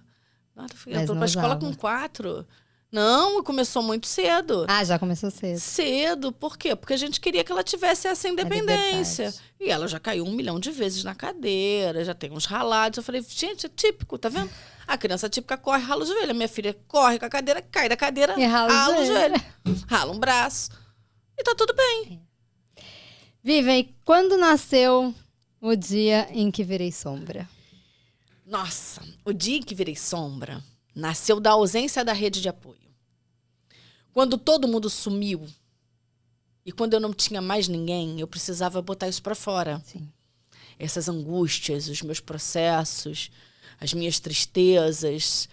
Eduarda entrou para a escola com 4. Não, começou muito cedo. Ah, já começou cedo. Cedo, por quê? Porque a gente queria que ela tivesse essa independência. E ela já caiu 1 milhão de vezes na cadeira, já tem uns ralados. Eu falei, gente, é típico, tá vendo? A criança típica corre, rala o joelho. A minha filha corre com a cadeira, cai da cadeira, e rala o joelho. Rala um braço. E tá tudo bem. Vivian, quando nasceu o dia em que virei sombra? Nossa, o dia em que virei sombra nasceu da ausência da rede de apoio. Quando todo mundo sumiu e quando eu não tinha mais ninguém, eu precisava botar isso para fora. Sim. Essas angústias, os meus processos, as minhas tristezas,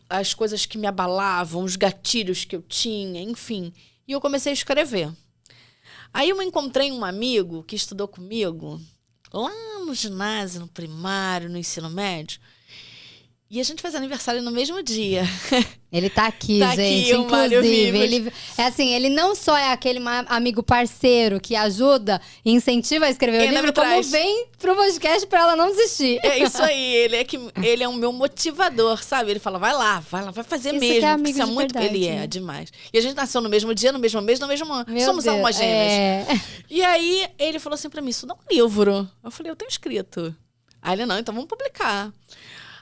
as coisas que me abalavam, os gatilhos que eu tinha, enfim. E eu comecei a escrever. Aí eu encontrei um amigo que estudou comigo lá no ginásio, no primário, no ensino médio. E a gente faz aniversário no mesmo dia. Ele tá aqui, tá gente. Aqui, inclusive, ele é assim, ele não só é aquele amigo parceiro que ajuda e incentiva a escrever o livro, como vem pro podcast pra ela não desistir. É isso aí, ele é o meu motivador, sabe? Ele fala, vai lá, vai fazer isso mesmo. Que é amigo isso é de muito. Verdade, ele é demais. E a gente nasceu no mesmo dia, no mesmo mês, no mesmo ano. Meu Somos Deus, almas gêmeas. E aí ele falou assim pra mim, isso dá um livro. Eu falei, eu tenho escrito. Aí ele, não, então vamos publicar.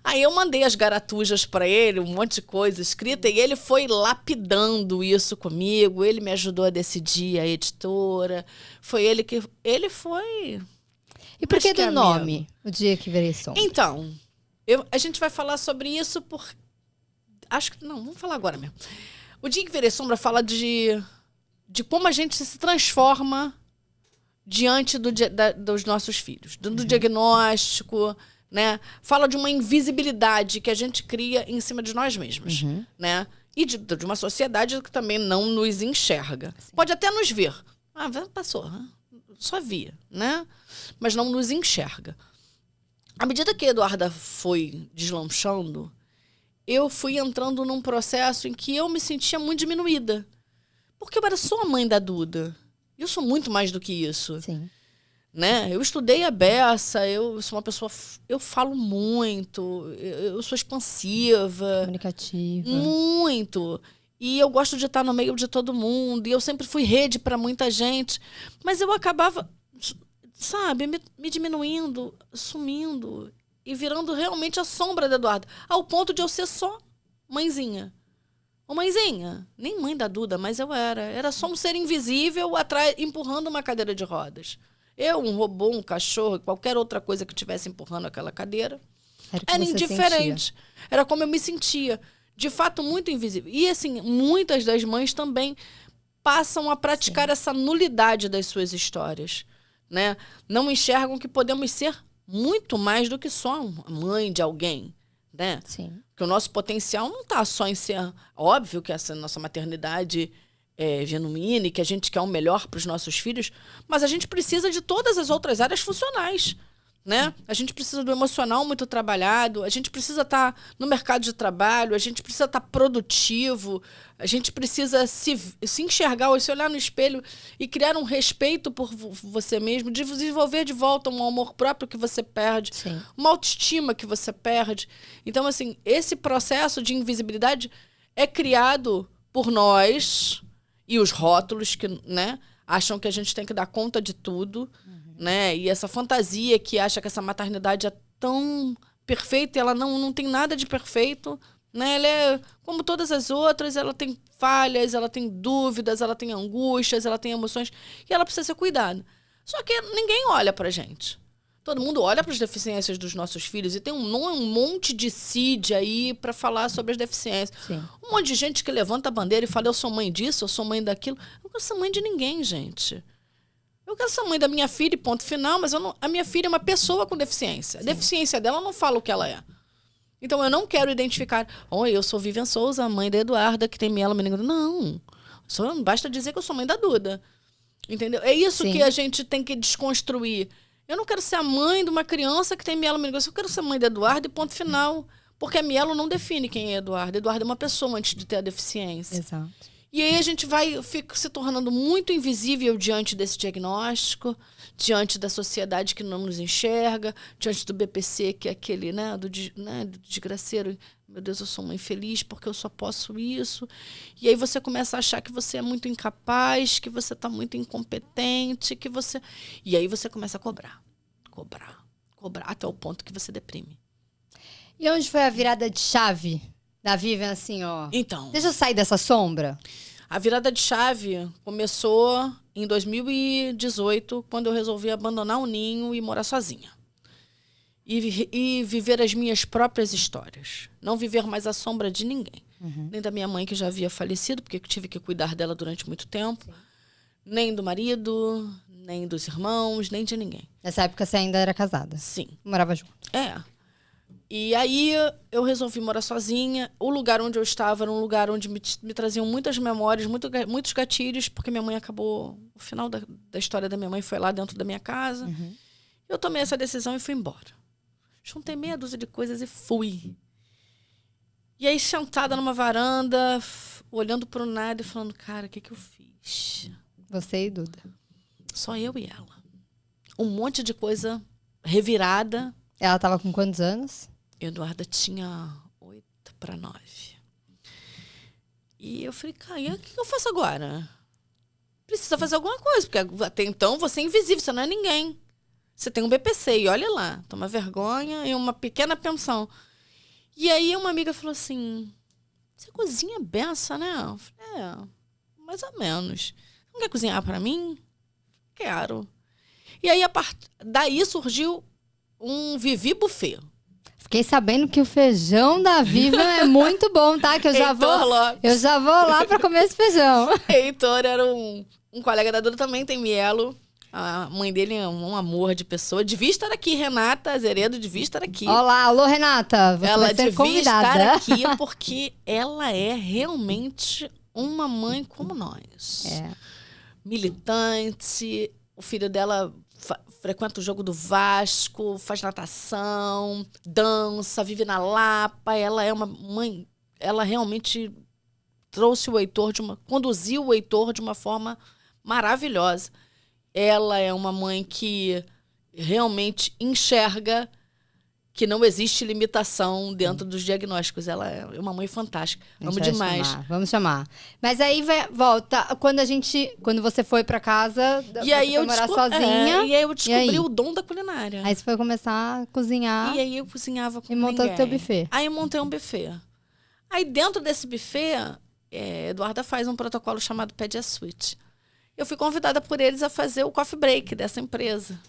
Aí eu mandei as garatujas para ele, um monte de coisa escrita, e ele foi lapidando isso comigo, ele me ajudou a decidir a editora, foi ele que... Ele foi... E por que do nome, O Dia que Virei Sombra? Então, a gente vai falar sobre isso por... Acho que... Não, vamos falar agora mesmo. O Dia que Virei Sombra fala de como a gente se transforma diante dos nossos filhos, do diagnóstico... Né? Fala de uma invisibilidade que a gente cria em cima de nós mesmos. Né? E de uma sociedade que também não nos enxerga. Sim. Pode até nos ver. Ah, passou. Só via. Né? Mas não nos enxerga. À medida que a Eduarda foi deslanchando, eu fui entrando num processo em que eu me sentia muito diminuída. Porque eu era só a mãe da Duda. Eu sou muito mais do que isso. Sim. Né? Eu estudei a beça, eu sou uma pessoa... Eu falo muito, eu sou expansiva. Comunicativa. Muito. E eu gosto de estar no meio de todo mundo. E eu sempre fui rede para muita gente. Mas eu acabava, sabe, me diminuindo, sumindo. E virando realmente a sombra da Eduarda. Ao ponto de eu ser só mãezinha. Ô, mãezinha, nem mãe da Duda, mas eu era. Era só um ser invisível atrás, empurrando uma cadeira de rodas. Eu, um robô, um cachorro, qualquer outra coisa que estivesse empurrando aquela cadeira, era indiferente. Sentia. Era como eu me sentia. De fato, muito invisível. E, assim, muitas das mães também passam a praticar essa nulidade das suas histórias. Né? Não enxergam que podemos ser muito mais do que só a mãe de alguém. Né? Sim. Que o nosso potencial não está só em ser... Óbvio que essa nossa maternidade... genuína e que a gente quer o melhor para os nossos filhos, mas a gente precisa de todas as outras áreas funcionais, né? A gente precisa do emocional muito trabalhado, a gente precisa estar no mercado de trabalho, a gente precisa estar produtivo, a gente precisa se enxergar, ou se olhar no espelho e criar um respeito por você mesmo, desenvolver de volta um amor próprio que você perde, Sim. uma autoestima que você perde. Então, assim, esse processo de invisibilidade é criado por nós... E os rótulos que, né, acham que a gente tem que dar conta de tudo, né? E essa fantasia que acha que essa maternidade é tão perfeita e ela não tem nada de perfeito, né? Ela é como todas as outras, ela tem falhas, ela tem dúvidas, ela tem angústias, ela tem emoções e ela precisa ser cuidada. Só que ninguém olha pra gente. Todo mundo olha para as deficiências dos nossos filhos e tem um monte de CID aí para falar sobre as deficiências. Sim. Um monte de gente que levanta a bandeira e fala, eu sou mãe disso, eu sou mãe daquilo. Eu não sou mãe de ninguém, gente. Eu quero ser mãe da minha filha e ponto final, mas a minha filha é uma pessoa com deficiência. A deficiência dela não fala o que ela é. Então, eu não quero identificar... Oi, eu sou Vivian Souza, mãe da Eduarda, que tem mielo meningocele. Não. Basta dizer que eu sou mãe da Duda. Entendeu? É isso que a gente tem que desconstruir. Eu não quero ser a mãe de uma criança que tem mielo meningocele. Eu quero ser mãe da Eduarda e ponto final. Porque a mielo não define quem é Eduarda. Eduarda é uma pessoa antes de ter a deficiência. Exato. E aí a gente fica se tornando muito invisível diante desse diagnóstico, diante da sociedade que não nos enxerga, diante do BPC, que é aquele, do desgraceiro. Meu Deus, eu sou uma infeliz porque eu só posso isso. E aí você começa a achar que você é muito incapaz, que você está muito incompetente, que você... E aí você começa a cobrar, até o ponto que você deprime. E onde foi a virada de chave da Vivian, assim, ó? Então, deixa eu sair dessa sombra. A virada de chave começou em 2018, quando eu resolvi abandonar o ninho e morar sozinha. E viver as minhas próprias histórias. Não viver mais à sombra de ninguém. Nem da minha mãe, que já havia falecido, porque eu tive que cuidar dela durante muito tempo. Sim. Nem do marido, nem dos irmãos, nem de ninguém. Nessa época você ainda era casada? Sim. Morava junto? É. E aí eu resolvi morar sozinha. O lugar onde eu estava era um lugar onde me traziam muitas memórias, muitos gatilhos, porque minha mãe acabou... O final da história da minha mãe foi lá dentro da minha casa. Eu tomei essa decisão e fui embora. Juntei meia dúzia de coisas e fui. E aí, sentada numa varanda, olhando pro nada e falando, cara, o que eu fiz? Você e Duda. Só eu e ela. Um monte de coisa revirada. Ela tava com quantos anos? Eduarda tinha 8 para 9. E eu falei, cara, e o que eu faço agora? Precisa fazer alguma coisa, porque até então você é invisível, você não é ninguém. Você tem um BPC e olha lá, toma vergonha e uma pequena pensão. E aí uma amiga falou assim, você cozinha beça, né? Eu falei, mais ou menos. Não quer cozinhar para mim? Quero. E aí daí surgiu um Vivi Buffet. Fiquei sabendo que o feijão da Vivian é muito bom, tá? Que eu já vou lá para comer esse feijão. Heitor era um colega da Duda, também tem mielo. A mãe dele é um amor de pessoa. Devia estar aqui, Renata Azeredo, devia estar aqui. Olá, alô, Renata. Você vai ser convidada. Ela devia estar aqui porque ela é realmente uma mãe como nós. Militante. O filho dela frequenta o jogo do Vasco, faz natação, dança, vive na Lapa. Ela é uma mãe... Ela realmente trouxe o Heitor conduziu o Heitor de uma forma maravilhosa. Ela é uma mãe que realmente enxerga que não existe limitação dentro dos diagnósticos. Ela é uma mãe fantástica. Amo demais. Vamos chamar. Mas aí volta, quando você foi pra casa, e aí eu morar sozinha. E aí eu descobri o dom da culinária. Aí você foi começar a cozinhar. E aí eu cozinhava com ninguém. E montou o teu buffet. Aí eu montei um buffet. Aí dentro desse buffet, Eduarda faz um protocolo chamado Pedia Suite. Eu fui convidada por eles a fazer o coffee break dessa empresa.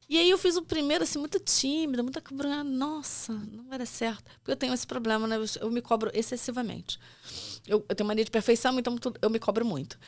E aí eu fiz o primeiro, assim, muito tímida, muito... Nossa, não vai dar certo. Porque eu tenho esse problema, né? Eu me cobro excessivamente. Eu tenho mania de perfeição, então eu me cobro muito.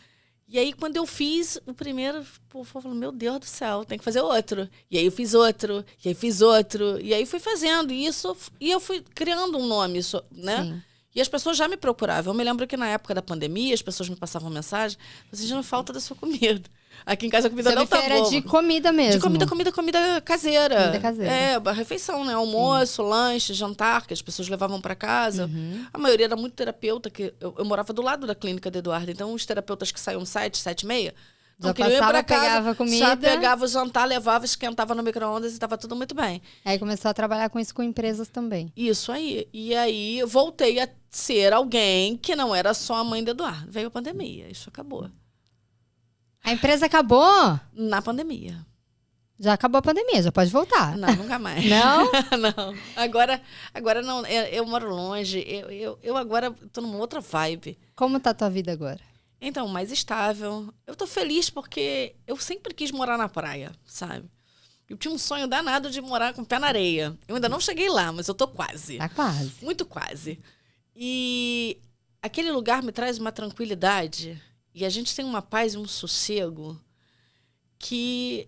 E aí, quando eu fiz o primeiro, eu falei, meu Deus do céu, tem que fazer outro. E aí eu fiz outro, e aí fiz outro. E aí fui fazendo isso, e eu fui criando um nome, né? Sim. E as pessoas já me procuravam. Eu me lembro que na época da pandemia, as pessoas me passavam mensagem, vocês já não falta da sua comida. Aqui em casa a comida não tá boa. Era de comida mesmo. De comida caseira. Comida caseira. A refeição, né? Almoço, lanche, jantar, que as pessoas levavam para casa. A maioria era muito terapeuta, que eu morava do lado da clínica da Eduarda. Então, os terapeutas que saíam 7h30, não queriam ir para casa, pegava comida. já pegava o jantar, levava, esquentava no micro-ondas e estava tudo muito bem. Aí começou a trabalhar com isso com empresas também. Isso aí. E aí eu voltei a ser alguém que não era só a mãe da Eduarda. Veio a pandemia, isso acabou. A empresa acabou? Na pandemia. Já acabou a pandemia, já pode voltar. Não, nunca mais. Não? Não. Agora não, eu moro longe, eu agora tô numa outra vibe. Como tá a tua vida agora? Então, mais estável. Eu tô feliz porque eu sempre quis morar na praia, sabe? Eu tinha um sonho danado de morar com o pé na areia. Eu ainda não cheguei lá, mas eu tô quase. Tá quase. Muito quase. E aquele lugar me traz uma tranquilidade. E a gente tem uma paz e um sossego que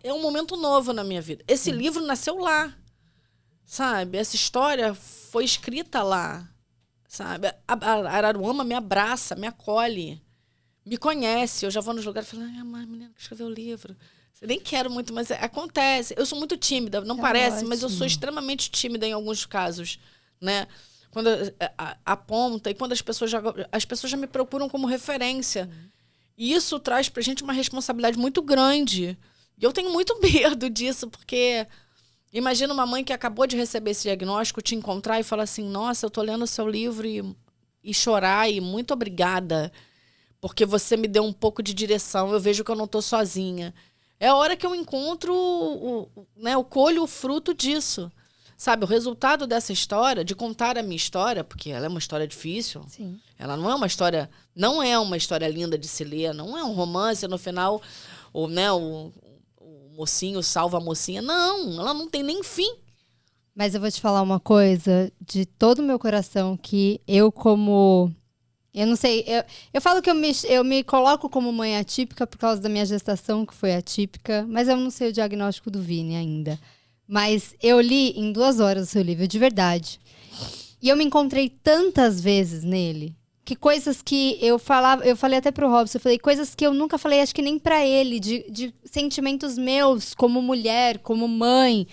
é um momento novo na minha vida. Esse livro nasceu lá, sabe? Essa história foi escrita lá, sabe? A Araruama me abraça, me acolhe, me conhece. Eu já vou nos lugares e falo, mas menina que escreveu o livro. Eu nem quero muito, mas acontece. Eu sou muito tímida, não parece, ótimo. Mas eu sou extremamente tímida em alguns casos, né? Quando aponta e quando as pessoas já me procuram como referência. E isso traz pra gente uma responsabilidade muito grande. E eu tenho muito medo disso, porque imagina uma mãe que acabou de receber esse diagnóstico te encontrar e falar assim, nossa, eu tô lendo o seu livro e chorar e muito obrigada, porque você me deu um pouco de direção, eu vejo que eu não tô sozinha. É a hora que eu encontro, eu colho o fruto disso. Sabe, o resultado dessa história, de contar a minha história, porque ela é uma história difícil. Sim. Ela não é uma história linda de se ler, não é um romance, no final, o mocinho salva a mocinha. Não, ela não tem nem fim. Mas eu vou te falar uma coisa, de todo o meu coração, que eu não sei, eu falo que eu me coloco como mãe atípica por causa da minha gestação, que foi atípica, mas eu não sei o diagnóstico do Vini ainda. Mas eu li em 2 horas o seu livro, de verdade. E eu me encontrei tantas vezes nele, que coisas que eu falei até pro Robson, eu falei coisas que eu nunca falei, acho que nem pra ele, de sentimentos meus, como mulher, como mãe,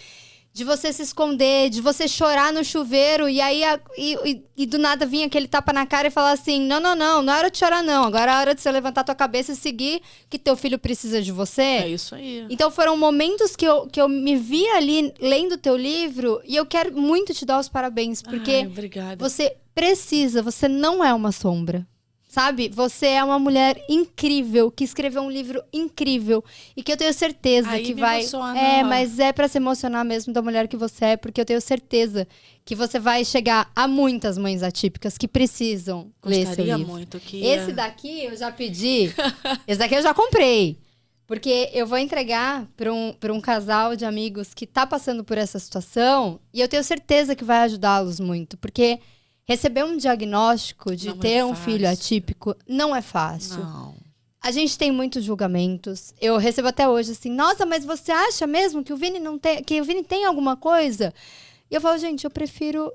de você se esconder, de você chorar no chuveiro, e aí e do nada vinha aquele tapa na cara e falar assim, não é hora de chorar não, agora é hora de você levantar tua cabeça e seguir, que teu filho precisa de você. É isso aí. Então foram momentos que eu me vi ali lendo teu livro, e eu quero muito te dar os parabéns, porque você não é uma sombra. Sabe? Você é uma mulher incrível, que escreveu um livro incrível e que eu tenho certeza que vai... mas é pra se emocionar mesmo da mulher que você é, porque eu tenho certeza que você vai chegar a muitas mães atípicas que precisam ler seu livro. Muito que... Esse daqui eu já pedi, esse daqui eu já comprei. Porque eu vou entregar para um casal de amigos que tá passando por essa situação e eu tenho certeza que vai ajudá-los muito, porque... Receber um diagnóstico de ter um filho atípico não é fácil. Não. A gente tem muitos julgamentos. Eu recebo até hoje assim, nossa, mas você acha mesmo que o Vini tem alguma coisa? E eu falo, gente, eu prefiro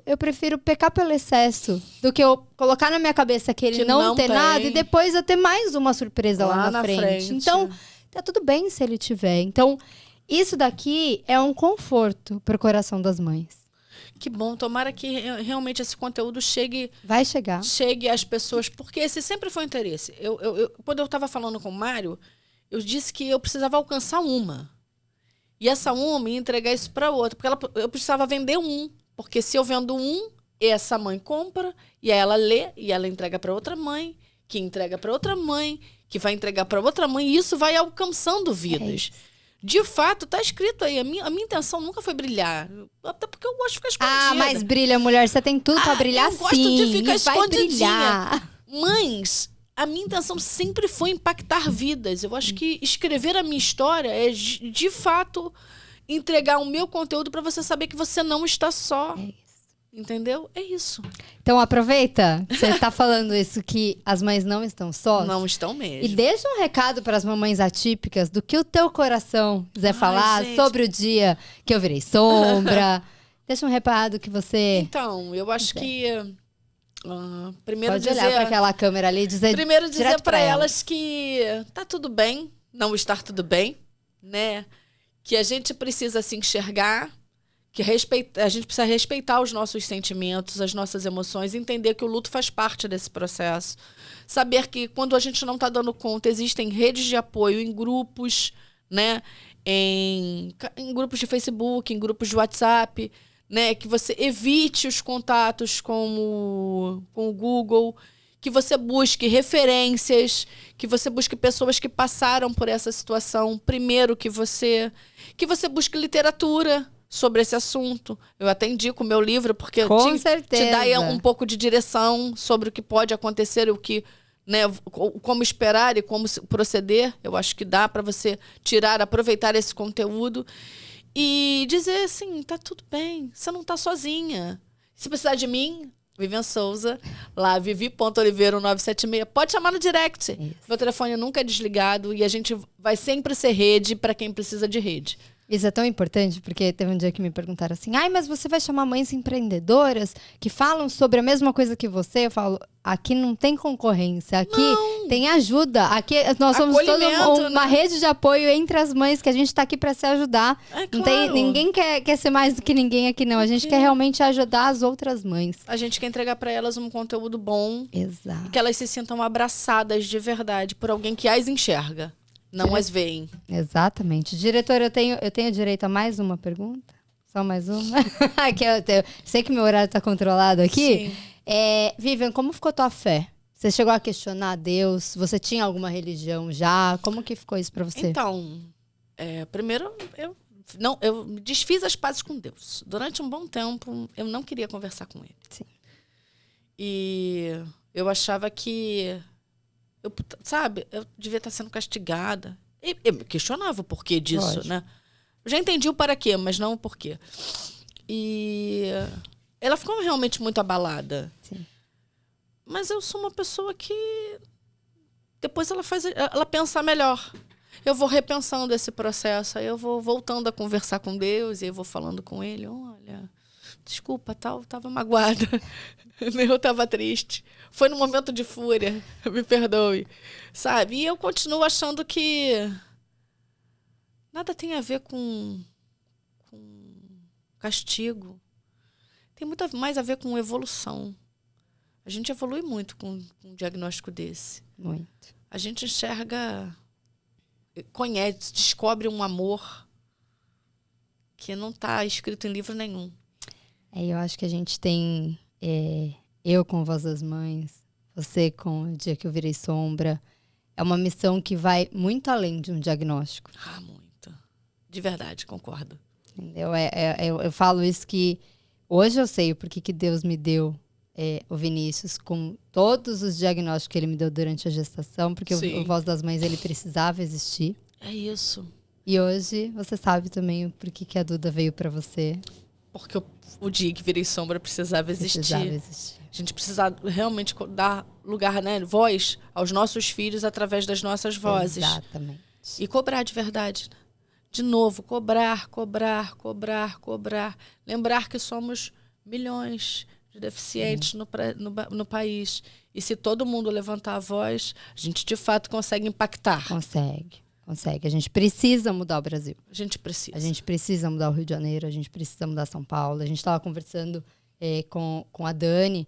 pecar pelo excesso do que eu colocar na minha cabeça que ele não tem nada e depois eu ter mais uma surpresa lá na frente. Então, tá tudo bem se ele tiver. Então, isso daqui é um conforto pro coração das mães. Que bom, tomara que realmente esse conteúdo chegue... Vai chegar. Chegue às pessoas, porque esse sempre foi o interesse. Quando eu estava falando com o Mário, eu disse que eu precisava alcançar uma. E essa uma ia entregar isso para outra, porque eu precisava vender um. Porque se eu vendo um, essa mãe compra, e aí ela lê, e ela entrega para outra mãe, que entrega para outra mãe, que vai entregar para outra mãe, e isso vai alcançando vidas. De fato, tá escrito aí. A minha intenção nunca foi brilhar. Até porque eu gosto de ficar escondida. Ah, mas brilha, mulher. Você tem tudo pra brilhar, sim. Eu gosto de ficar escondidinha. Mas a minha intenção sempre foi impactar vidas. Eu acho que escrever a minha história é, de fato, entregar o meu conteúdo pra você saber que você não está só. É isso. Entendeu? É isso. Então aproveita que você tá falando isso, que as mães não estão sós. Não estão mesmo. E deixa um recado para as mamães atípicas do que o teu coração quiser falar, gente, sobre o dia que eu virei sombra. Deixa um recado que você... Então, eu acho que... primeiro pode olhar para aquela câmera ali e dizer... Primeiro dizer para elas que tá tudo bem, não estar tudo bem, né? Que a gente precisa se enxergar, que a gente precisa respeitar os nossos sentimentos, as nossas emoções, entender que o luto faz parte desse processo. Saber que quando a gente não está dando conta, existem redes de apoio em grupos, né? Em grupos de Facebook, em grupos de WhatsApp, né? Que você evite os contatos com o Google, que você busque referências, que você busque pessoas que passaram por essa situação primeiro que você busque literatura sobre esse assunto. Eu até indico o meu livro, porque te dá um pouco de direção sobre o que pode acontecer, o que, né, como esperar e como proceder. Eu acho que dá para você aproveitar esse conteúdo e dizer assim, tá tudo bem, você não tá sozinha. Se precisar de mim, Vivian Souza, lá, vivi.oliveira1976. Pode chamar no direct. Isso. Meu telefone nunca é desligado e a gente vai sempre ser rede para quem precisa de rede. Isso é tão importante, porque teve um dia que me perguntaram assim, mas você vai chamar mães empreendedoras que falam sobre a mesma coisa que você? Eu falo, aqui não tem concorrência, aqui tem ajuda. Aqui nós somos toda uma rede de apoio entre as mães, que a gente está aqui para se ajudar. Não tem, ninguém quer ser mais do que ninguém aqui, não. A gente quer realmente ajudar as outras mães. A gente quer entregar para elas um conteúdo bom. Exato. E que elas se sintam abraçadas de verdade por alguém que as enxerga. Não as veem. Exatamente. Diretora, eu tenho direito a mais uma pergunta? Só mais uma? Sei que meu horário está controlado aqui. Sim. Vivian, como ficou tua fé? Você chegou a questionar Deus? Você tinha alguma religião já? Como que ficou isso para você? Então, primeiro, eu desfiz as pazes com Deus. Durante um bom tempo, eu não queria conversar com ele. Sim. E eu achava que... Eu devia estar sendo castigada. Eu me questionava o porquê disso, Lógico. né? Eu já entendi o para quê, mas não o porquê. E ela ficou realmente muito abalada. Sim. Mas eu sou uma pessoa que... Depois ela pensa melhor. Eu vou repensando esse processo. Aí eu vou voltando a conversar com Deus. E eu vou falando com ele. Olha, desculpa, tava magoada. Eu tava triste. Foi num momento de fúria. Me perdoe. Sabe? E eu continuo achando que nada tem a ver com castigo. Tem muito mais a ver com evolução. A gente evolui muito com um diagnóstico desse. Muito. A gente enxerga, conhece, descobre um amor que não está escrito em livro nenhum. Eu acho que a gente tem... eu com Voz das Mães, você com O Dia que Eu Virei Sombra. É uma missão que vai muito além de um diagnóstico. Muito. De verdade, concordo. Entendeu? Eu falo isso que hoje eu sei o porquê que Deus me deu o Vinícius com todos os diagnósticos que ele me deu durante a gestação, porque o Voz das Mães ele precisava existir. É isso. E hoje você sabe também o porquê que a Duda veio para você. Porque o Dia que Virei Sombra precisava existir. A gente precisa realmente dar lugar, né, voz aos nossos filhos através das nossas vozes. Exatamente. E cobrar de verdade. De novo, cobrar. Lembrar que somos milhões de deficientes no país. E se todo mundo levantar a voz, a gente de fato consegue impactar. Consegue. A gente precisa mudar o Brasil. A gente precisa. A gente precisa mudar o Rio de Janeiro, a gente precisa mudar São Paulo. A gente estava conversando com a Dani,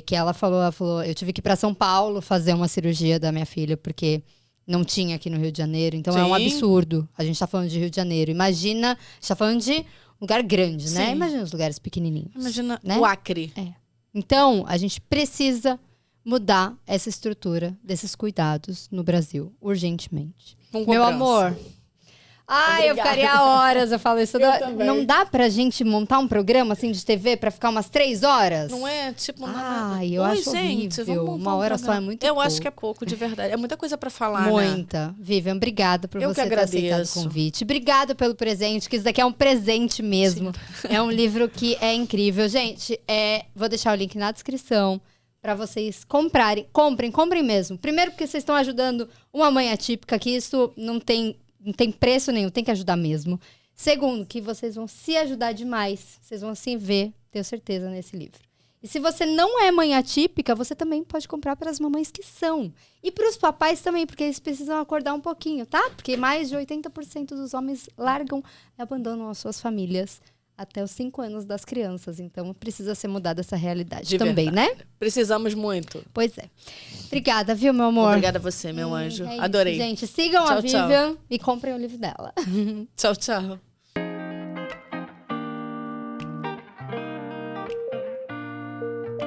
que ela falou, eu tive que ir para São Paulo fazer uma cirurgia da minha filha, porque não tinha aqui no Rio de Janeiro. Então é um absurdo. A gente está falando de Rio de Janeiro. Imagina, a gente está falando de lugar grande, né? Imagina os lugares pequenininhos. Imagina, né? O Acre. Então, a gente precisa mudar essa estrutura desses cuidados no Brasil, urgentemente. Meu amor. Eu ficaria horas, eu falo isso. Não dá pra gente montar um programa assim de TV pra ficar umas 3 horas? Não é? Tipo, eu acho horrível. Uma hora só é muito pouco. Eu acho que é pouco, de verdade. É muita coisa pra falar, Muita. Né? Vivian, obrigada por você ter aceitado o convite. Obrigada pelo presente, que isso daqui é um presente mesmo. Sim. É um livro que é incrível. Gente, vou deixar o link na descrição para vocês comprarem. Comprem mesmo. Primeiro porque vocês estão ajudando uma mãe atípica, que isso não tem preço nenhum, tem que ajudar mesmo. Segundo, que vocês vão se ajudar demais. Vocês vão se ver, tenho certeza, nesse livro. E se você não é mãe atípica, você também pode comprar para as mamães que são. E para os papais também, porque eles precisam acordar um pouquinho, tá? Porque mais de 80% dos homens largam e abandonam as suas famílias até os 5 anos das crianças. Então, precisa ser mudada essa realidade de também, verdade. Né? Precisamos muito. Pois é. Obrigada, viu, meu amor? Obrigada a você, meu anjo. Adorei. Gente, sigam a Vivian e comprem o livro dela. Tchau, tchau.